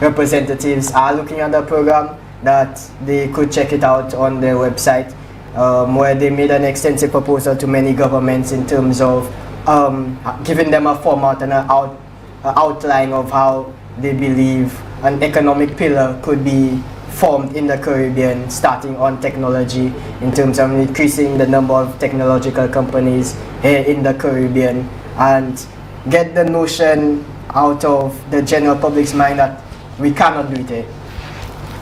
representatives are looking at the program, that they could check it out on their website, where they made an extensive proposal to many governments in terms of giving them a format and an outline of how they believe an economic pillar could be formed in the Caribbean, starting on technology, in terms of increasing the number of technological companies here in the Caribbean, and get the notion out of the general public's mind that we cannot do it here.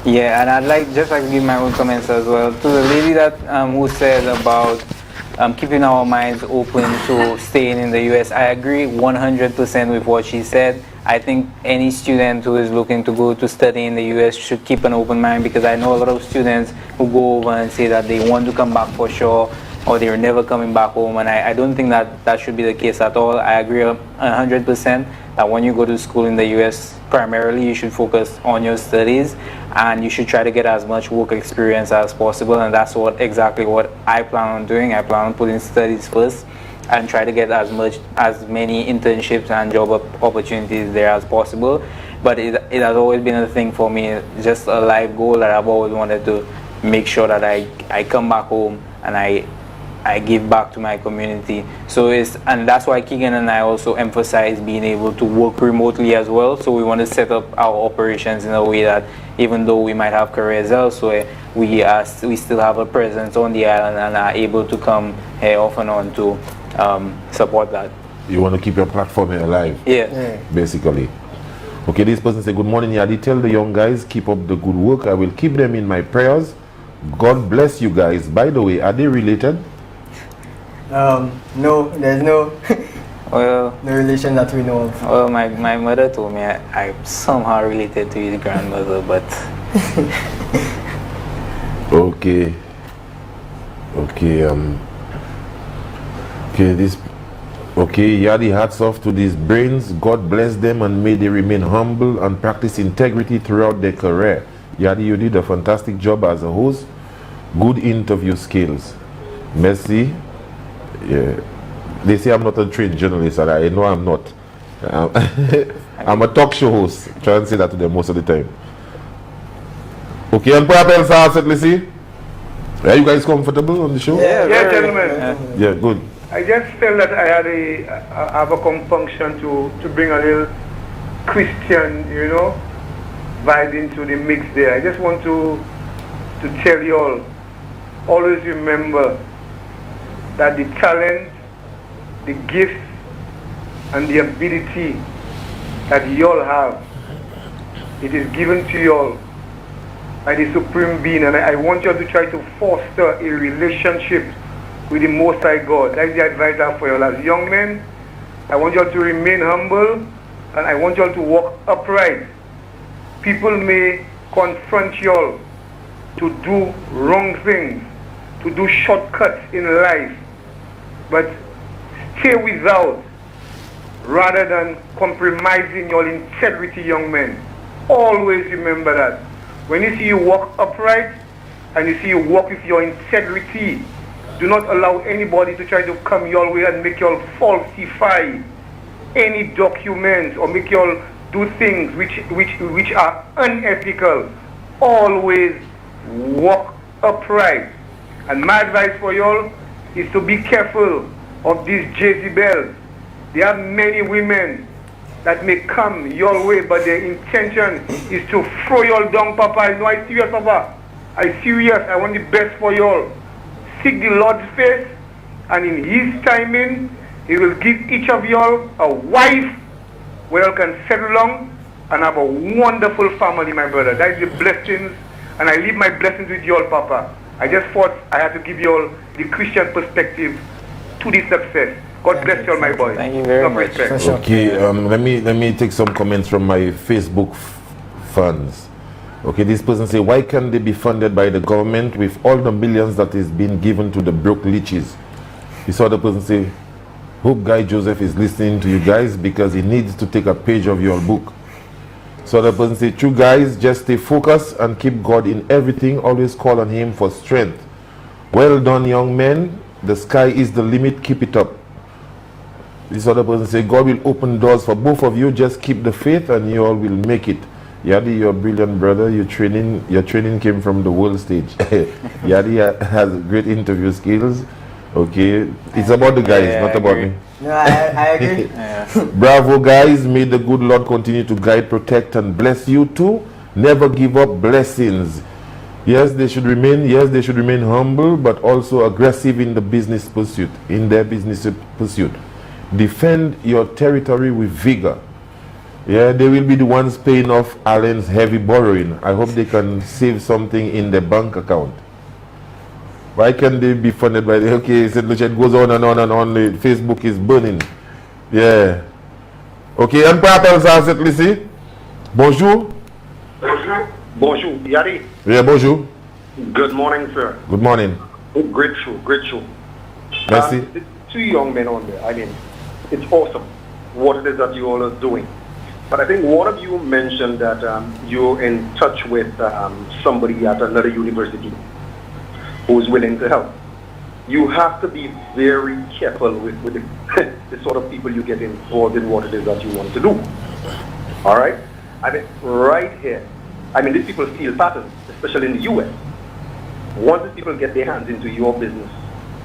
Yeah, and I'd like just like to give my own comments as well to the lady that who said about keeping our minds open to staying in the US. I agree 100% with what she said. I think any student who is looking to go to study in the US should keep an open mind, because I know a lot of students who go over and say that they want to come back for sure, or they're never coming back home, and I don't think that that should be the case at all. I agree 100% that when you go to school in the US, primarily you should focus on your studies, and you should try to get as much work experience as possible, and that's exactly what I plan on doing. I plan on putting studies first and try to get as many internships and job opportunities there as possible. But it has always been a thing for me, just a life goal that I've always wanted to make sure that I come back home and I give back to my community. And that's why Keegan and I also emphasize being able to work remotely as well. So we want to set up our operations in a way that even though we might have careers elsewhere, we still have a presence on the island and are able to come here off and on to support that. You want to keep your platform here alive? Yeah. Basically. Okay, this person said, good morning, Yadi. Tell the young guys, keep up the good work. I will keep them in my prayers. God bless you guys. By the way, are they related? No, there's no Well, no relation that we know of. well, my mother told me I'm somehow related to his grandmother, but Okay. Okay, Yadi, hats off to these brains. God bless them and may they remain humble and practice integrity throughout their career. Yadi, you did a fantastic job as a host. Good interview skills. Merci. Yeah. They say I'm not a trained journalist, and I know I'm not. I'm a talk show host. Try and say that to them most of the time. Okay, and perhaps let's see. Are you guys comfortable on the show? yeah, Yeah, very- gentlemen. Yeah, good. I just felt that I have a compunction to bring a little Christian, vibe into the mix there. I just want to tell you all, always remember that the talent, the gift, and the ability that you all have, it is given to you all by the Supreme Being, and I want you all to try to foster a relationship with the Most High God. That's the advice I have for you all. As young men, I want you all to remain humble, and I want you all to walk upright. People may confront you all to do wrong things, to do shortcuts in life, but stay without rather than compromising your integrity, young men. Always remember that. When you see you walk upright and you see you walk with your integrity, do not allow anybody to try to come your way and make you all falsify any documents or make you all do things which are unethical. Always walk upright And my advice for y'all is to be careful of these Jezebels. There are many women that may come your way, but their intention is to throw y'all down, Papa. I know I'm serious, Papa. I'm serious. I want the best for y'all. Seek the Lord's face, and in His timing, He will give each of y'all a wife where y'all can settle down and have a wonderful family, my brother. That is the blessings, and I leave my blessings with y'all, Papa. I just thought I had to give y'all the Christian perspective to this success. God bless y'all, my boy. Thank you very much. For sure. Okay, let me take some comments from my Facebook fans. Okay, this person say, why can't they be funded by the government with all the millions that is being given to the broke leeches? You saw the person say, hope Guy Joseph is listening to you guys because he needs to take a page of your book. So the person say, true guys, just stay focused and keep God in everything. Always call on Him for strength. Well done, young men. The sky is the limit. Keep it up. This other person say, God will open doors for both of you. Just keep the faith and you all will make it. Yadi, you're a brilliant brother. Your training came from the world stage. Yadi has great interview skills. Okay, it's about the guys, Yeah, not I about agree. me. No, I agree. Bravo, guys. May the good Lord continue to guide, protect, and bless you too. Never give up blessings. Yes, they should remain humble, but also aggressive in the business pursuit. Defend your territory with vigor. Yeah, they will be the ones paying off Alan's heavy borrowing. I hope they can save something in their bank account. Why can't they be funded by the... Okay, St. Lucia goes on and on and on. The Facebook is burning. Yeah. Okay, and Papa St. Lucie. Bonjour. Bonjour, Yari. Yeah, bonjour. Good morning, sir. Good morning. Great show, great show. Merci. Two young men on there. I mean, it's awesome what it is that you all are doing. But I think one of you mentioned that you're in touch with somebody at another university who's willing to help. You have to be very careful with the, the sort of people you get involved in what it is that you want to do. All right? I mean, right here. I mean, these people feel patterns, especially in the U.S. Once these people get their hands into your business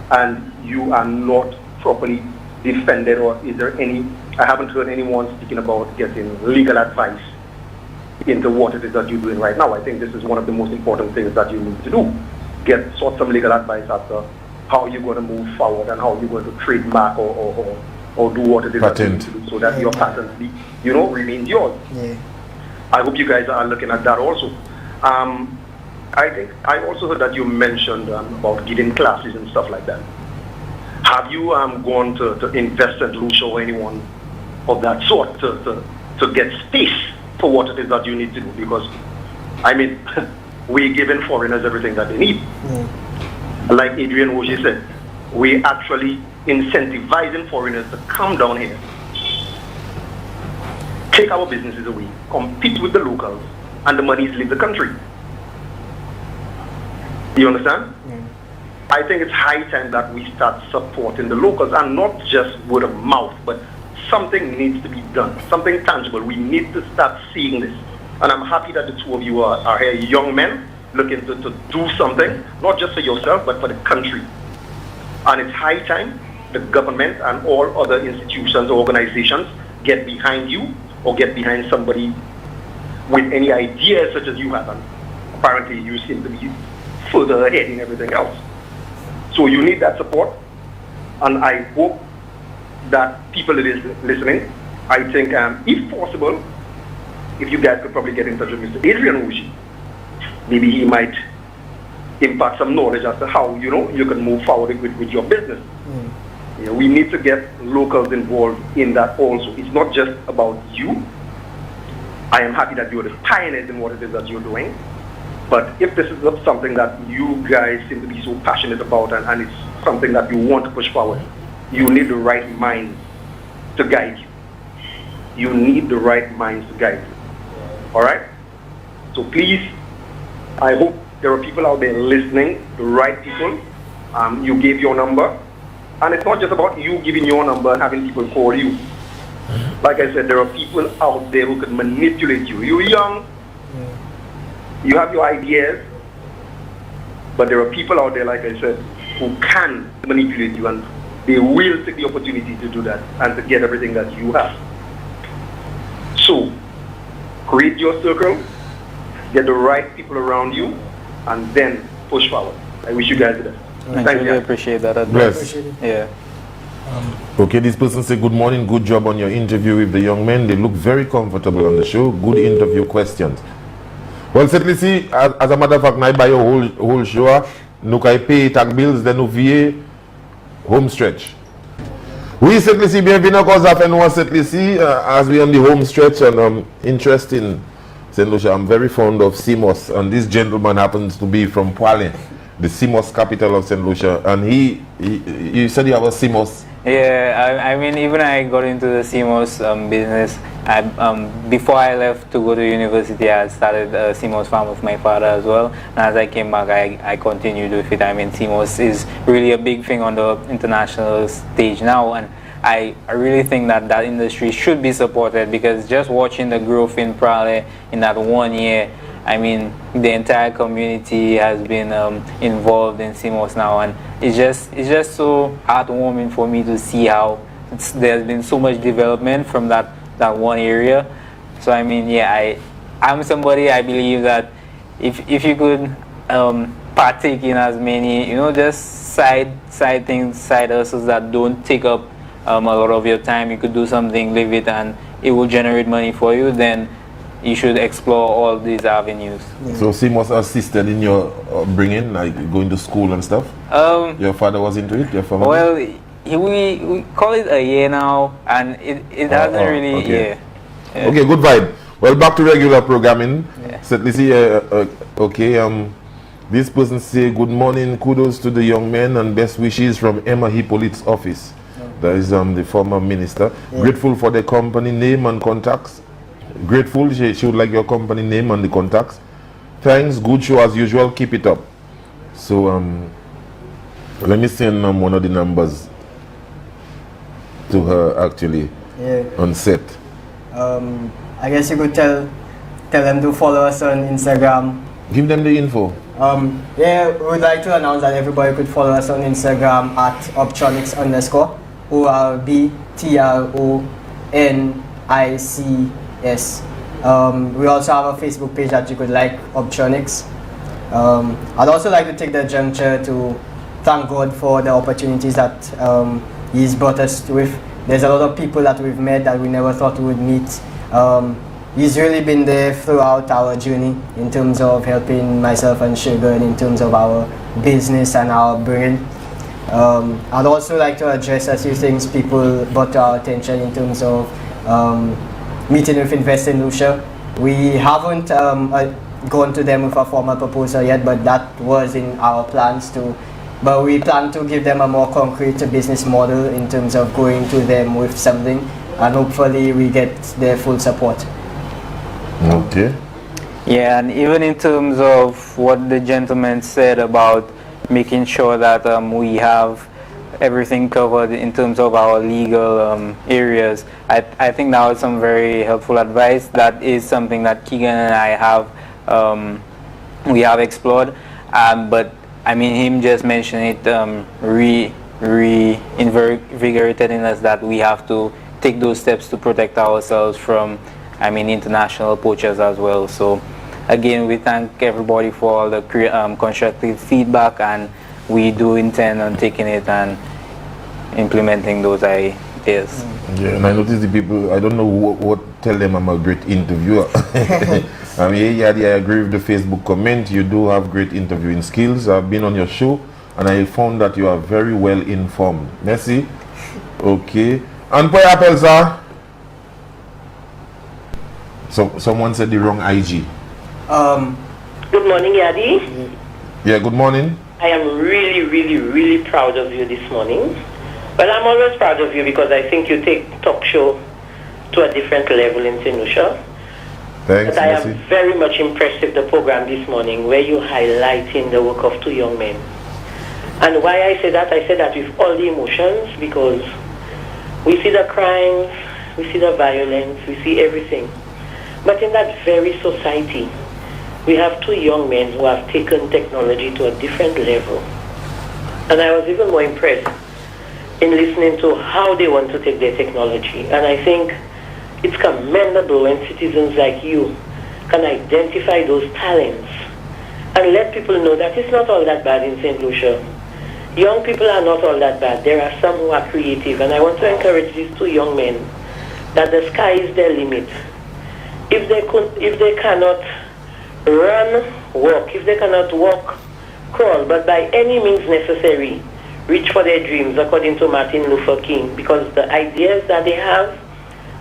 and you are not properly defended, or is there any, I haven't heard anyone speaking about getting legal advice into what it is that you're doing right now. I think this is one of the most important things that you need to do. Sort some legal advice as to how you're going to move forward and how you're going to trademark or do what it is that you need to do so that your patent, remains yours. Yeah. I hope you guys are looking at that also. I think I also heard that you mentioned about giving classes and stuff like that. Have you gone to invest in Lucia or anyone of that sort to get space for what it is that you need to do? Because, I mean, we're giving foreigners everything that they need. Like Adrian Oshie said, we're actually incentivizing foreigners to come down here, take our businesses away, compete with the locals, and the monies leave the country. You understand? I think it's high time that we start supporting the locals, and not just word of mouth, but something needs to be done, something tangible. We need to start seeing this. And I'm happy that the two of you are here, young men, looking to do something, not just for yourself, but for the country. And it's high time the government and all other institutions or organizations get behind you or get behind somebody with any ideas such as you have. And apparently you seem to be further ahead in everything else. So you need that support. And I hope that people that is listening, I think if possible, if you guys could probably get in touch with Mr. Adrian Oshie, maybe he might impart some knowledge as to how, you can move forward with your business. We need to get locals involved in that also. It's not just about you. I am happy that you're the pioneers in what it is that you're doing. But if this is not something that you guys seem to be so passionate about and it's something that you want to push forward, you need the right minds to guide you. You need the right minds to guide you. All right? So please, I hope there are people out there listening, the right people. You gave your number. And it's not just about you giving your number and having people call you. Like I said, there are people out there who can manipulate you. You're young. You have your ideas. But there are people out there, like I said, who can manipulate you, and they will take the opportunity to do that and to get everything that you have. So, create your circle, get the right people around you, and then push forward. I wish you guys the best. I Thank really you. appreciate that Bless. advice. Yeah. Okay, this person say good morning, good job on your interview with the young men. They look very comfortable on the show. Good interview questions. Well, certainly see, as a matter of fact, I buy your whole show. Look, I pay tag bills, then VA home stretch. We certainly see, bienvenue à cause of nous certainly see, as we on the home stretch, and interest in St. Lucia. I'm very fond of Simos, and this gentleman happens to be from Poile, the Simos capital of St. Lucia, and you said you have a Simos. Yeah, I mean, even I got into the CMOS business. Before I left to go to university, I started a CMOS farm with my father as well. And as I came back, I continued with it. I mean, CMOS is really a big thing on the international stage now, and I really think that industry should be supported, because just watching the growth in Prale in that 1 year, I mean, the entire community has been involved in CMOS now, and it's just so heartwarming for me to see how there's been so much development from that one area. So I mean, yeah, I'm somebody, I believe that if you could partake in as many, just side things, side hustles that don't take up a lot of your time, you could do something, live it, and it will generate money for you, then you should explore all these avenues. So Simos assisted in your upbringing, like going to school and stuff? Your father was into it? Your family? Well, we call it a year now, and it hasn't really, okay. Yeah. Okay, good vibe. Well, back to regular programming. Yeah. So let's see, okay, this person say, good morning, kudos to the young men and best wishes from Emma Hippolyte's office. That is the former minister. Yeah. Grateful for the company name and contacts. Grateful, she would like your company name and the contacts. Thanks, good show as usual, keep it up. So let me send one of the numbers to her actually, on set. I guess you could tell them to follow us on Instagram. Give them the info. Yeah, we would like to announce that everybody could follow us on Instagram at Obtronics _ ORBTRONICS. We also have a Facebook page that you could like, Obtronics. I'd also like to take the juncture to thank God for the opportunities that He's brought us with. There's a lot of people that we've met that we never thought we would meet. He's really been there throughout our journey in terms of helping myself and Sugar in terms of our business and our brain. I'd also like to address a few things people brought to our attention in terms of meeting with Invest in Lucia. We haven't gone to them with a formal proposal yet, but that was in our plans too. But we plan to give them a more concrete business model in terms of going to them with something, and hopefully we get their full support. Okay. Yeah, and even in terms of what the gentleman said about making sure that we have everything covered in terms of our legal areas, I think that was some very helpful advice. That is something that Keegan and I have we have explored, but I mean, him just mentioning it reinvigorated in us that we have to take those steps to protect ourselves from, I mean, international poachers as well. So again, we thank everybody for all the constructive feedback, and we do intend on taking it and implementing those ideas. Yeah, and I noticed the people, I don't know what tell them I'm a great interviewer. I mean, yeah, I agree with the Facebook comment. You do have great interviewing skills. I've been on your show and I found that you are very well informed. Merci. Okay. And for Apple, sir? So someone said the wrong IG. Good morning, Yadi. Yeah, good morning. I am really, really, really proud of you this morning. But I'm always proud of you because I think you take talk show to a different level in St. Lucia. Thanks, but I am very much impressed with the program this morning where you highlighting the work of two young men. And why I say that with all the emotions, because we see the crimes, we see the violence, we see everything. But in that very society, we have two young men who have taken technology to a different level. And I was even more impressed in listening to how they want to take their technology. And I think it's commendable when citizens like you can identify those talents and let people know that it's not all that bad in St. Lucia. Young people are not all that bad. There are some who are creative, and I want to encourage these two young men that the sky is their limit. If they cannot run, walk, if they cannot walk, crawl, but by any means necessary, reach for their dreams, according to Martin Luther King, because the ideas that they have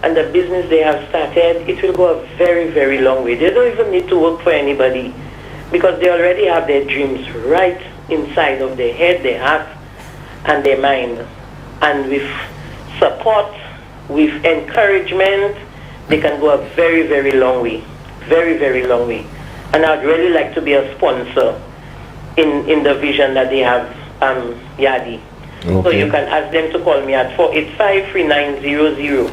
and the business they have started, it will go a very, very long way. They don't even need to work for anybody because they already have their dreams right inside of their head, their heart, and their mind. And with support, with encouragement, they can go a very, very long way. Very, very long way. And I'd really like to be a sponsor in the vision that they have, Yadi. Okay. So you can ask them to call me at 485-3900.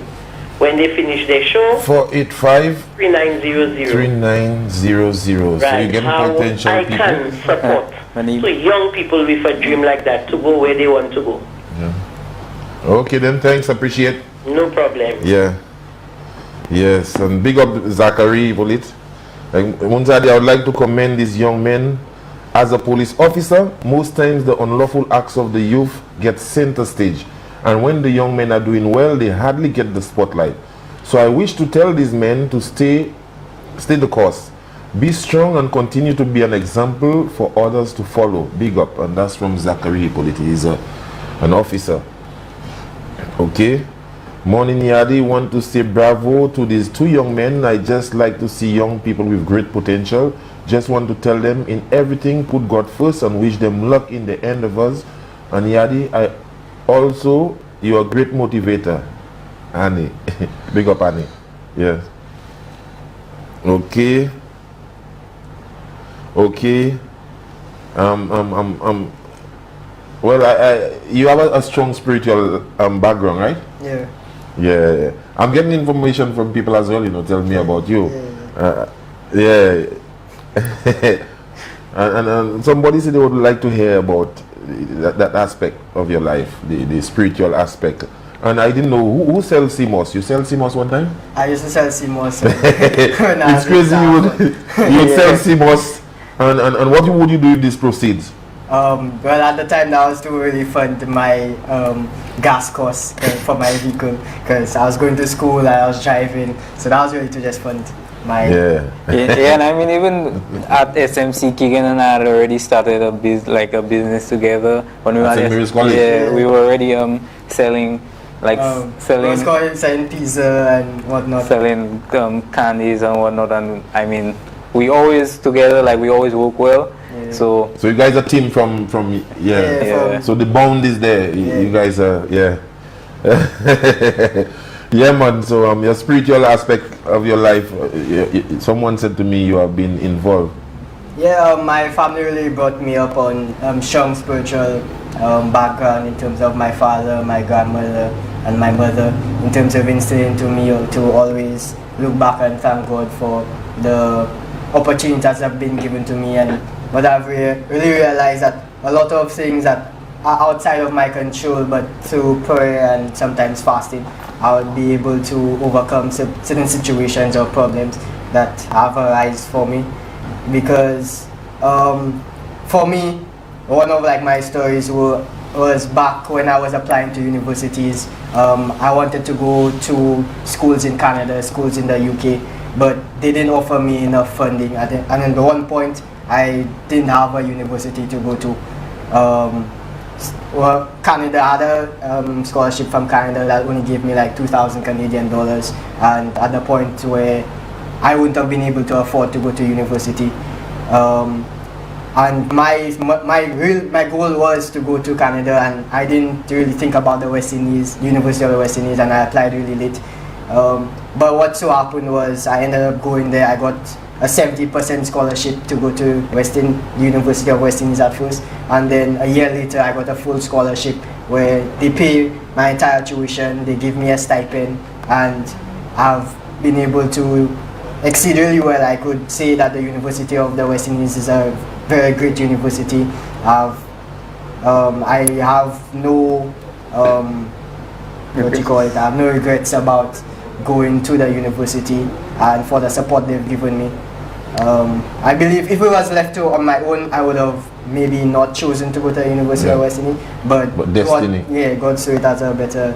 When they finish their show, 485-3900. 3900. Right. So you get potential I people. can support so young people with a dream like that to go where they want to go. Yeah. Okay then, thanks, appreciate. No problem. Yeah. Yes, and big up Zachary Bullet. Munzadi, I would like to commend these young men. As a police officer, most times the unlawful acts of the youth get center stage. And when the young men are doing well, they hardly get the spotlight. So I wish to tell these men to stay the course. Be strong and continue to be an example for others to follow. Big up. And that's from Zachary Hippolyte. He's an officer. Okay. Morning Yadi, want to say bravo to these two young men. I just like to see young people with great potential. Just want to tell them in everything, put God first and wish them luck in the endeavors. And Yadi, you're a great motivator. Annie. Big up Annie. Yes. Okay. Okay. Well, you have a strong spiritual background, right? Yeah. Yeah. I'm getting information from people as well, tell me about you. Yeah. And somebody said they would like to hear about that aspect of your life, the spiritual aspect. And I didn't know who sells CMOS. You sell CMOS one time? I used to sell CMOS. It's crazy you would sell CMOS. And what would you do with these proceeds? Well, at the time that was to really fund my gas costs for my vehicle because I was going to school and I was driving, so that was really to just fund my and I mean even at SMC, Keegan and I had already started a business together when we were we were already selling selling pizza and whatnot, selling candies and whatnot, and I mean we always together, we always work well. So you guys are a team from so the bond is there. You guys are yeah man. So your spiritual aspect of your life, someone said to me you have been involved. My family really brought me up on strong spiritual background in terms of my father, my grandmother and my mother, in terms of instilling to me to always look back and thank God for the opportunities that have been given to me. But I've really realized that a lot of things that are outside of my control, but through prayer and sometimes fasting, I would be able to overcome certain situations or problems that have arisen for me. Because for me, one of my stories was back when I was applying to universities. I wanted to go to schools in Canada, schools in the UK, but they didn't offer me enough funding. And at one point, I didn't have a university to go to. Canada had a scholarship from Canada that only gave me 2,000 Canadian dollars, and at the point where I wouldn't have been able to afford to go to university. And my goal was to go to Canada, and I didn't really think about the West Indies, University of the West Indies, and I applied really late. But what so happened was I ended up going there. I got a 70% scholarship to go to University of West Indies at first, and then a year later I got a full scholarship where they pay my entire tuition, they give me a stipend, and I've been able to exceed really well. I could say that the University of the West Indies is a very great university. I have no what do you call it? I have no regrets about going to the university and for the support they've given me. I believe if it was left to on my own, I would have maybe not chosen to go to the University of West Indies. But destiny. God saw it as a better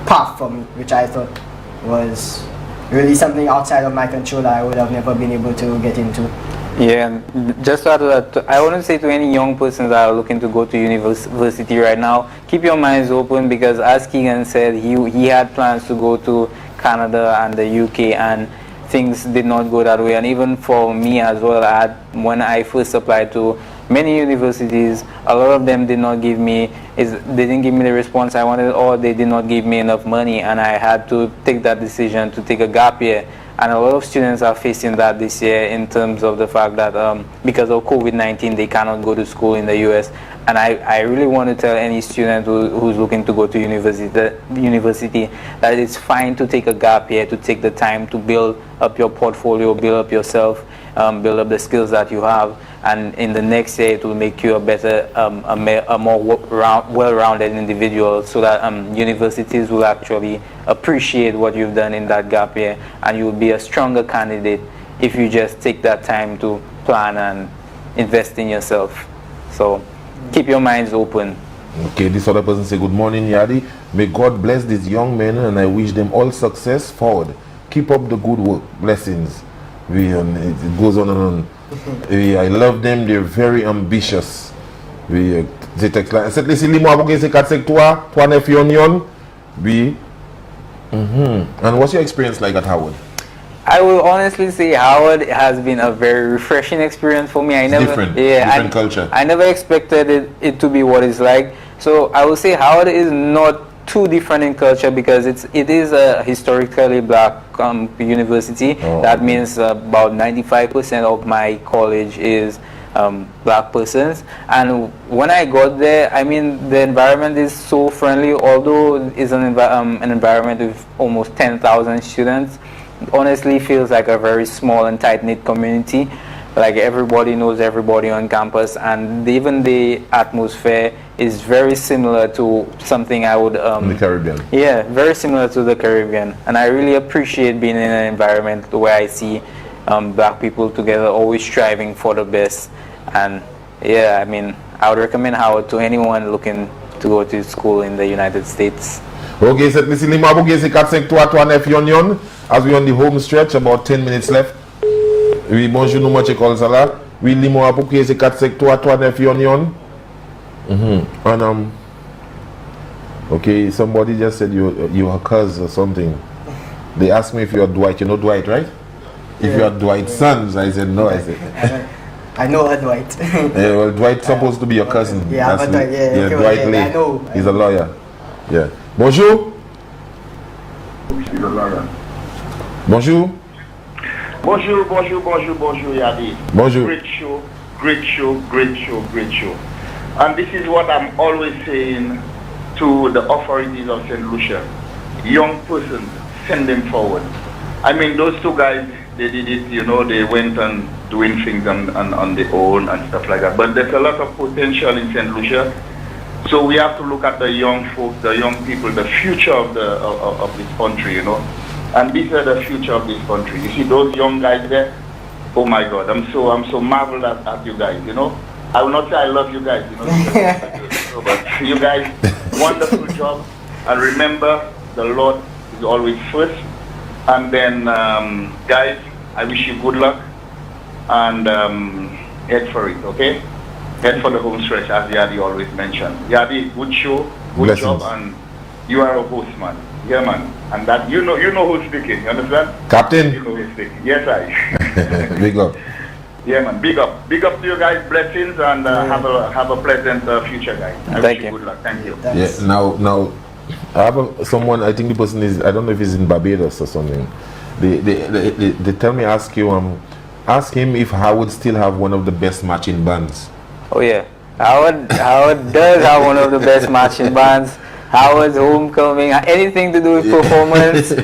path for me, which I thought was really something outside of my control that I would have never been able to get into. Yeah, just to add to that, I want to say to any young persons that are looking to go to university right now, keep your minds open, because as Keegan said, he had plans to go to Canada and the UK, and things did not go that way. And even for me as well, when I first applied to many universities, a lot of them did not give me they didn't give me the response I wanted, or they did not give me enough money, and I had to take that decision to take a gap year. And a lot of students are facing that this year in terms of the fact that because of COVID-19 they cannot go to school in the US. And I really want to tell any student who's looking to go to university that it's fine to take a gap year, to take the time to build up your portfolio, build up yourself, build up the skills that you have, and in the next year it will make you a better, a more well-rounded individual, so that universities will actually appreciate what you've done in that gap year, and you will be a stronger candidate if you just take that time to plan and invest in yourself. So keep your minds open. Okay, this other person say, good morning, Yadi. May God bless these young men, and I wish them all success forward. Keep up the good work. Blessings. It goes on and on. I love them. They're very ambitious. And what's your experience like at Howard? I will honestly say Howard has been a very refreshing experience for me. Different culture. I never expected it to be what it's like. So I will say Howard is not too different in culture, because it is a historically black university. That means about 95% of my college is black persons. And when I got there, I mean, the environment is so friendly, although it's an environment with almost 10,000 students. Honestly feels like a very small and tight-knit community. Like everybody knows everybody on campus, and even the atmosphere is very similar to something I would in the Caribbean. Yeah, very similar to the Caribbean. And I really appreciate being in an environment where I see black people together, always striving for the best. And yeah, I mean, I would recommend Howard to anyone looking to go to school in the United States. Okay, so listen, as we on the home stretch, about 10 minutes left. Oui, bonjour, nous manche école ça là. Oui, limo a pour c'est 4 secteurs 3 9 union. And okay, somebody just said you are cuz or something. They asked me if you are Dwight. You know Dwight, right? If you are Dwight's sons, I said no. I said I know a Dwight. Yeah, well, Dwight's supposed to be your cousin. Yeah, but Dwight Lee. I know. He's a lawyer. Yeah. Bonjour. Bonjour. Bonjour, Yadi. Bonjour. Great show. And this is what I'm always saying to the authorities of St. Lucia. Young persons, send them forward. I mean, those two guys, they did it, you know, they went on doing things on their own and stuff like that. But there's a lot of potential in St. Lucia. So we have to look at the young folks, the young people, the future of this country, you know. And these are the future of this country. You see those young guys there? Oh my God, I'm so marveled at you guys, you know. I will not say I love you guys, you know, but you guys, wonderful job. And remember, the Lord is always first. And then, guys, I wish you good luck. And head for it, okay? Head for the home stretch, as Yadi always mentioned. Yadi, good show, good Blessings. job, and you are a host, man. Yeah, man. And that you know who's speaking. You understand? Captain. You know who's speaking. Yes, I. Big up. Yeah, man. Big up to you guys. Blessings, and have a pleasant future, guys. I wish you good luck. Thank you. Yeah. Now, I have someone. I think the person is. I don't know if he's in Barbados or something. They tell me ask him if Howard still have one of the best marching bands. Oh yeah, Howard does have one of the best marching bands. Howard's homecoming, anything to do with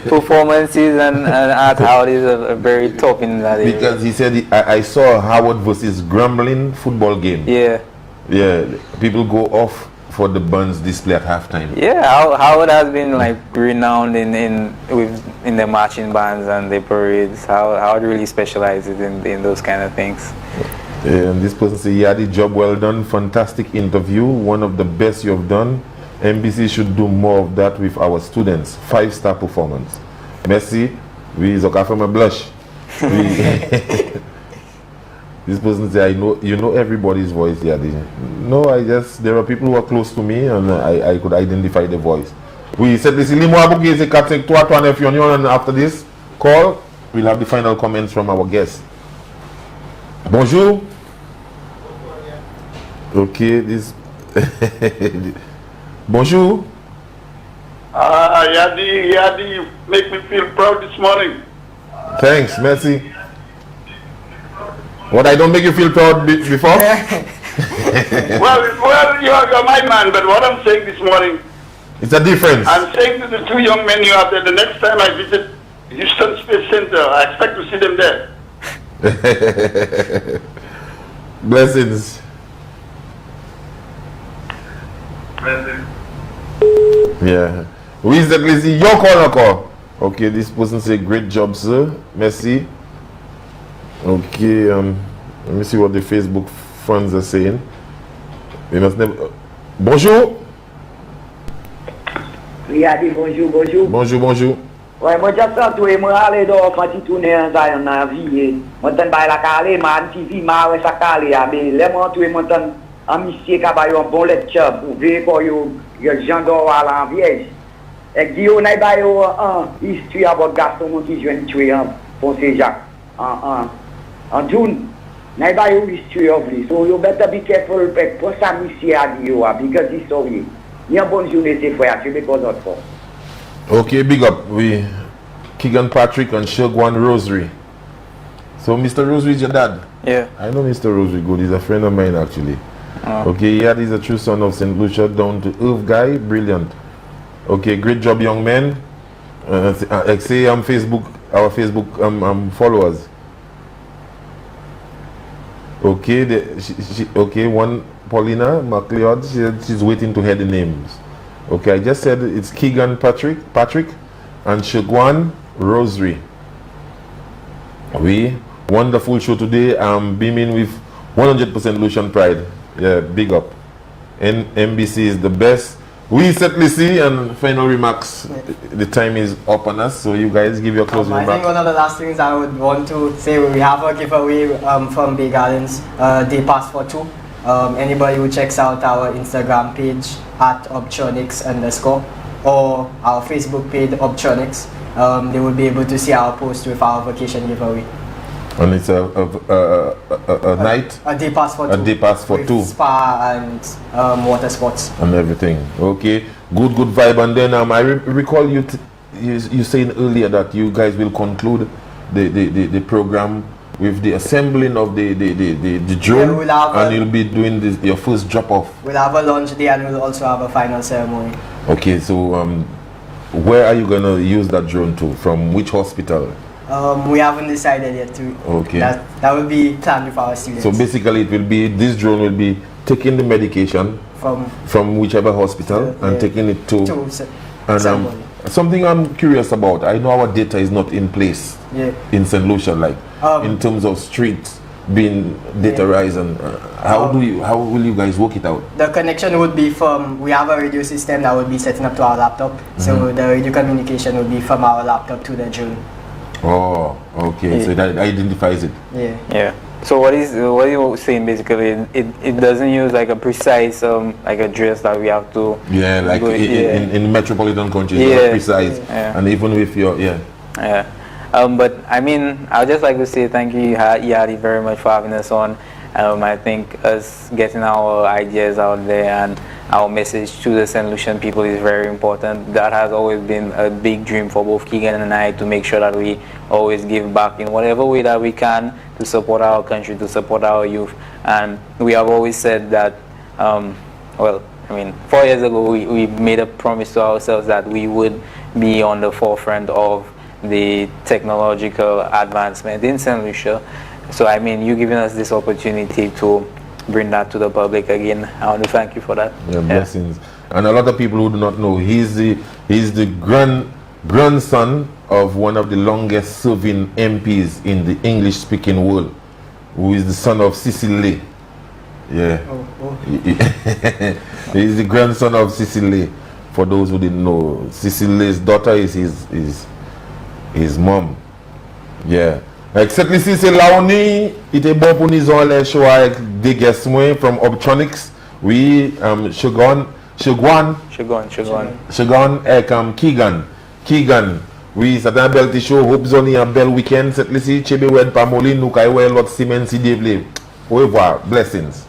performances and art. Howard is a very top in that area. Because he said, I saw Howard versus Gremlin football game. Yeah. Yeah, people go off for the Buns display at halftime. Yeah, Howard has been like renowned in the marching bands and the parades. Howard really specializes in those kind of things. And this person says, yeah, the job well done, fantastic interview, one of the best you have done. MBC should do more of that with our students. 5-star performance. Merci. We zoka from a blush. This person says, you know everybody's voice here. No, there are people who are close to me and I could identify the voice. We said this, and after this call, we'll have the final comments from our guests. Bonjour. Okay, this. Bonjour. Yadi, make me feel proud this morning. Thanks, merci. What, I don't make you feel proud before? well, you're my man, but what I'm saying this morning, it's a difference. I'm saying to the 2 young men you have there, the next time I visit Houston Space Center, I expect to see them there. Blessings. Yeah. Who is that lady? Your call. Okay, this person say great job, sir. Merci. Okay, let me see what the Facebook fans are saying. We must never. Bonjour. Bonjour. Ouais, moi j'ai ça tout et moi aller dans quand tu tournes dans la vie. Moi t'en bail la calé, man TV ma ouais ça calé mais les moi tout et moi t'en en monsieur ka ba un bon lecture pour ver ko yo gens d'or à l'enviège. Et Guillaume n'a pas eu histoire about garçon qui joue tuer en Ponce Jacques en June. N'a pas eu histoire of this. So you better be careful pour ça monsieur à you because he's sorry. Il y a bonne journée c'est frère, tu me cause autre fois. Okay, big up. We Keegan Patrick and Shugwan Rosary. So Mr. Rosary is your dad? Yeah. I know Mr. Rosary good. He's a friend of mine actually. Okay, yeah, he's a true son of St. Lucia, down to earth guy, brilliant. Okay, great job, young man. Say our Facebook followers. Okay, okay, one Paulina McLeod, she's waiting to hear the names. Okay, I just said it's Keegan Patrick and Shugwan Rosary. We wonderful show today. I'm beaming with 100% Lucian pride. Yeah, big up. NBC is the best. We certainly see, and final remarks. The time is up on us, so you guys give your closing remarks. I think one of the last things I would want to say, we have a giveaway from Bay Gardens, Day Pass for 2. Anybody who checks out our Instagram page at Obtronics_ or our Facebook page Obtronics, they will be able to see our post with our vacation giveaway. And it's a night? A day pass for 2. A day pass for 2. Spa and water sports. And everything. Okay. Good vibe. And then I recall you saying earlier that you guys will conclude the program with the assembling of the drone, and you'll be doing your first drop off. We'll have a launch day and we'll also have a final ceremony. Okay, so where are you gonna use that drone to? From which hospital? We haven't decided yet to. Okay. That will be planned with our students. So basically, this drone will be taking the medication from whichever hospital and taking it to something I'm curious about. I know our data is not in place in St. Lucia, like in terms of streets being dataized, and how will you guys work it out? The connection would be we have a radio system that would be setting up to our laptop. So the radio communication would be from our laptop to the drone. Oh, okay. So that identifies it. Yeah. So what you're saying basically, it doesn't use like a precise like address that we have to. Yeah, like in metropolitan countries, it's precise, and even with your but I mean, I'd just like to say thank you, Yadi, very much for having us on. I think us getting our ideas out there and our message to the St. Lucian people is very important. That has always been a big dream for both Keegan and I, to make sure that we always give back in whatever way that we can to support our country, to support our youth. And we have always said that, I mean, 4 years ago, we made a promise to ourselves that we would be on the forefront of the technological advancement in St. Lucia. So, I mean, you giving us this opportunity to bring that to the public again. I want to thank you for that. Yeah, blessings. And a lot of people who do not know, he's the grandson of one of the longest serving MPs in the English speaking world, who is the son of Cecily. Yeah. He's the grandson of Cecily. For those who didn't know, Cecily's daughter is his mom. Yeah. Exactly, si là on est, il était bon pour nous en les choix avec des guests from Obtronics. Oui, Shogun et Keegan. Oui, c'est un bel show. Hope zone un bel week-end. Cette ici, Chebe Wed Pamolin, nous kay wè l'autre semaine si dévelé. Au revoir. Blessings.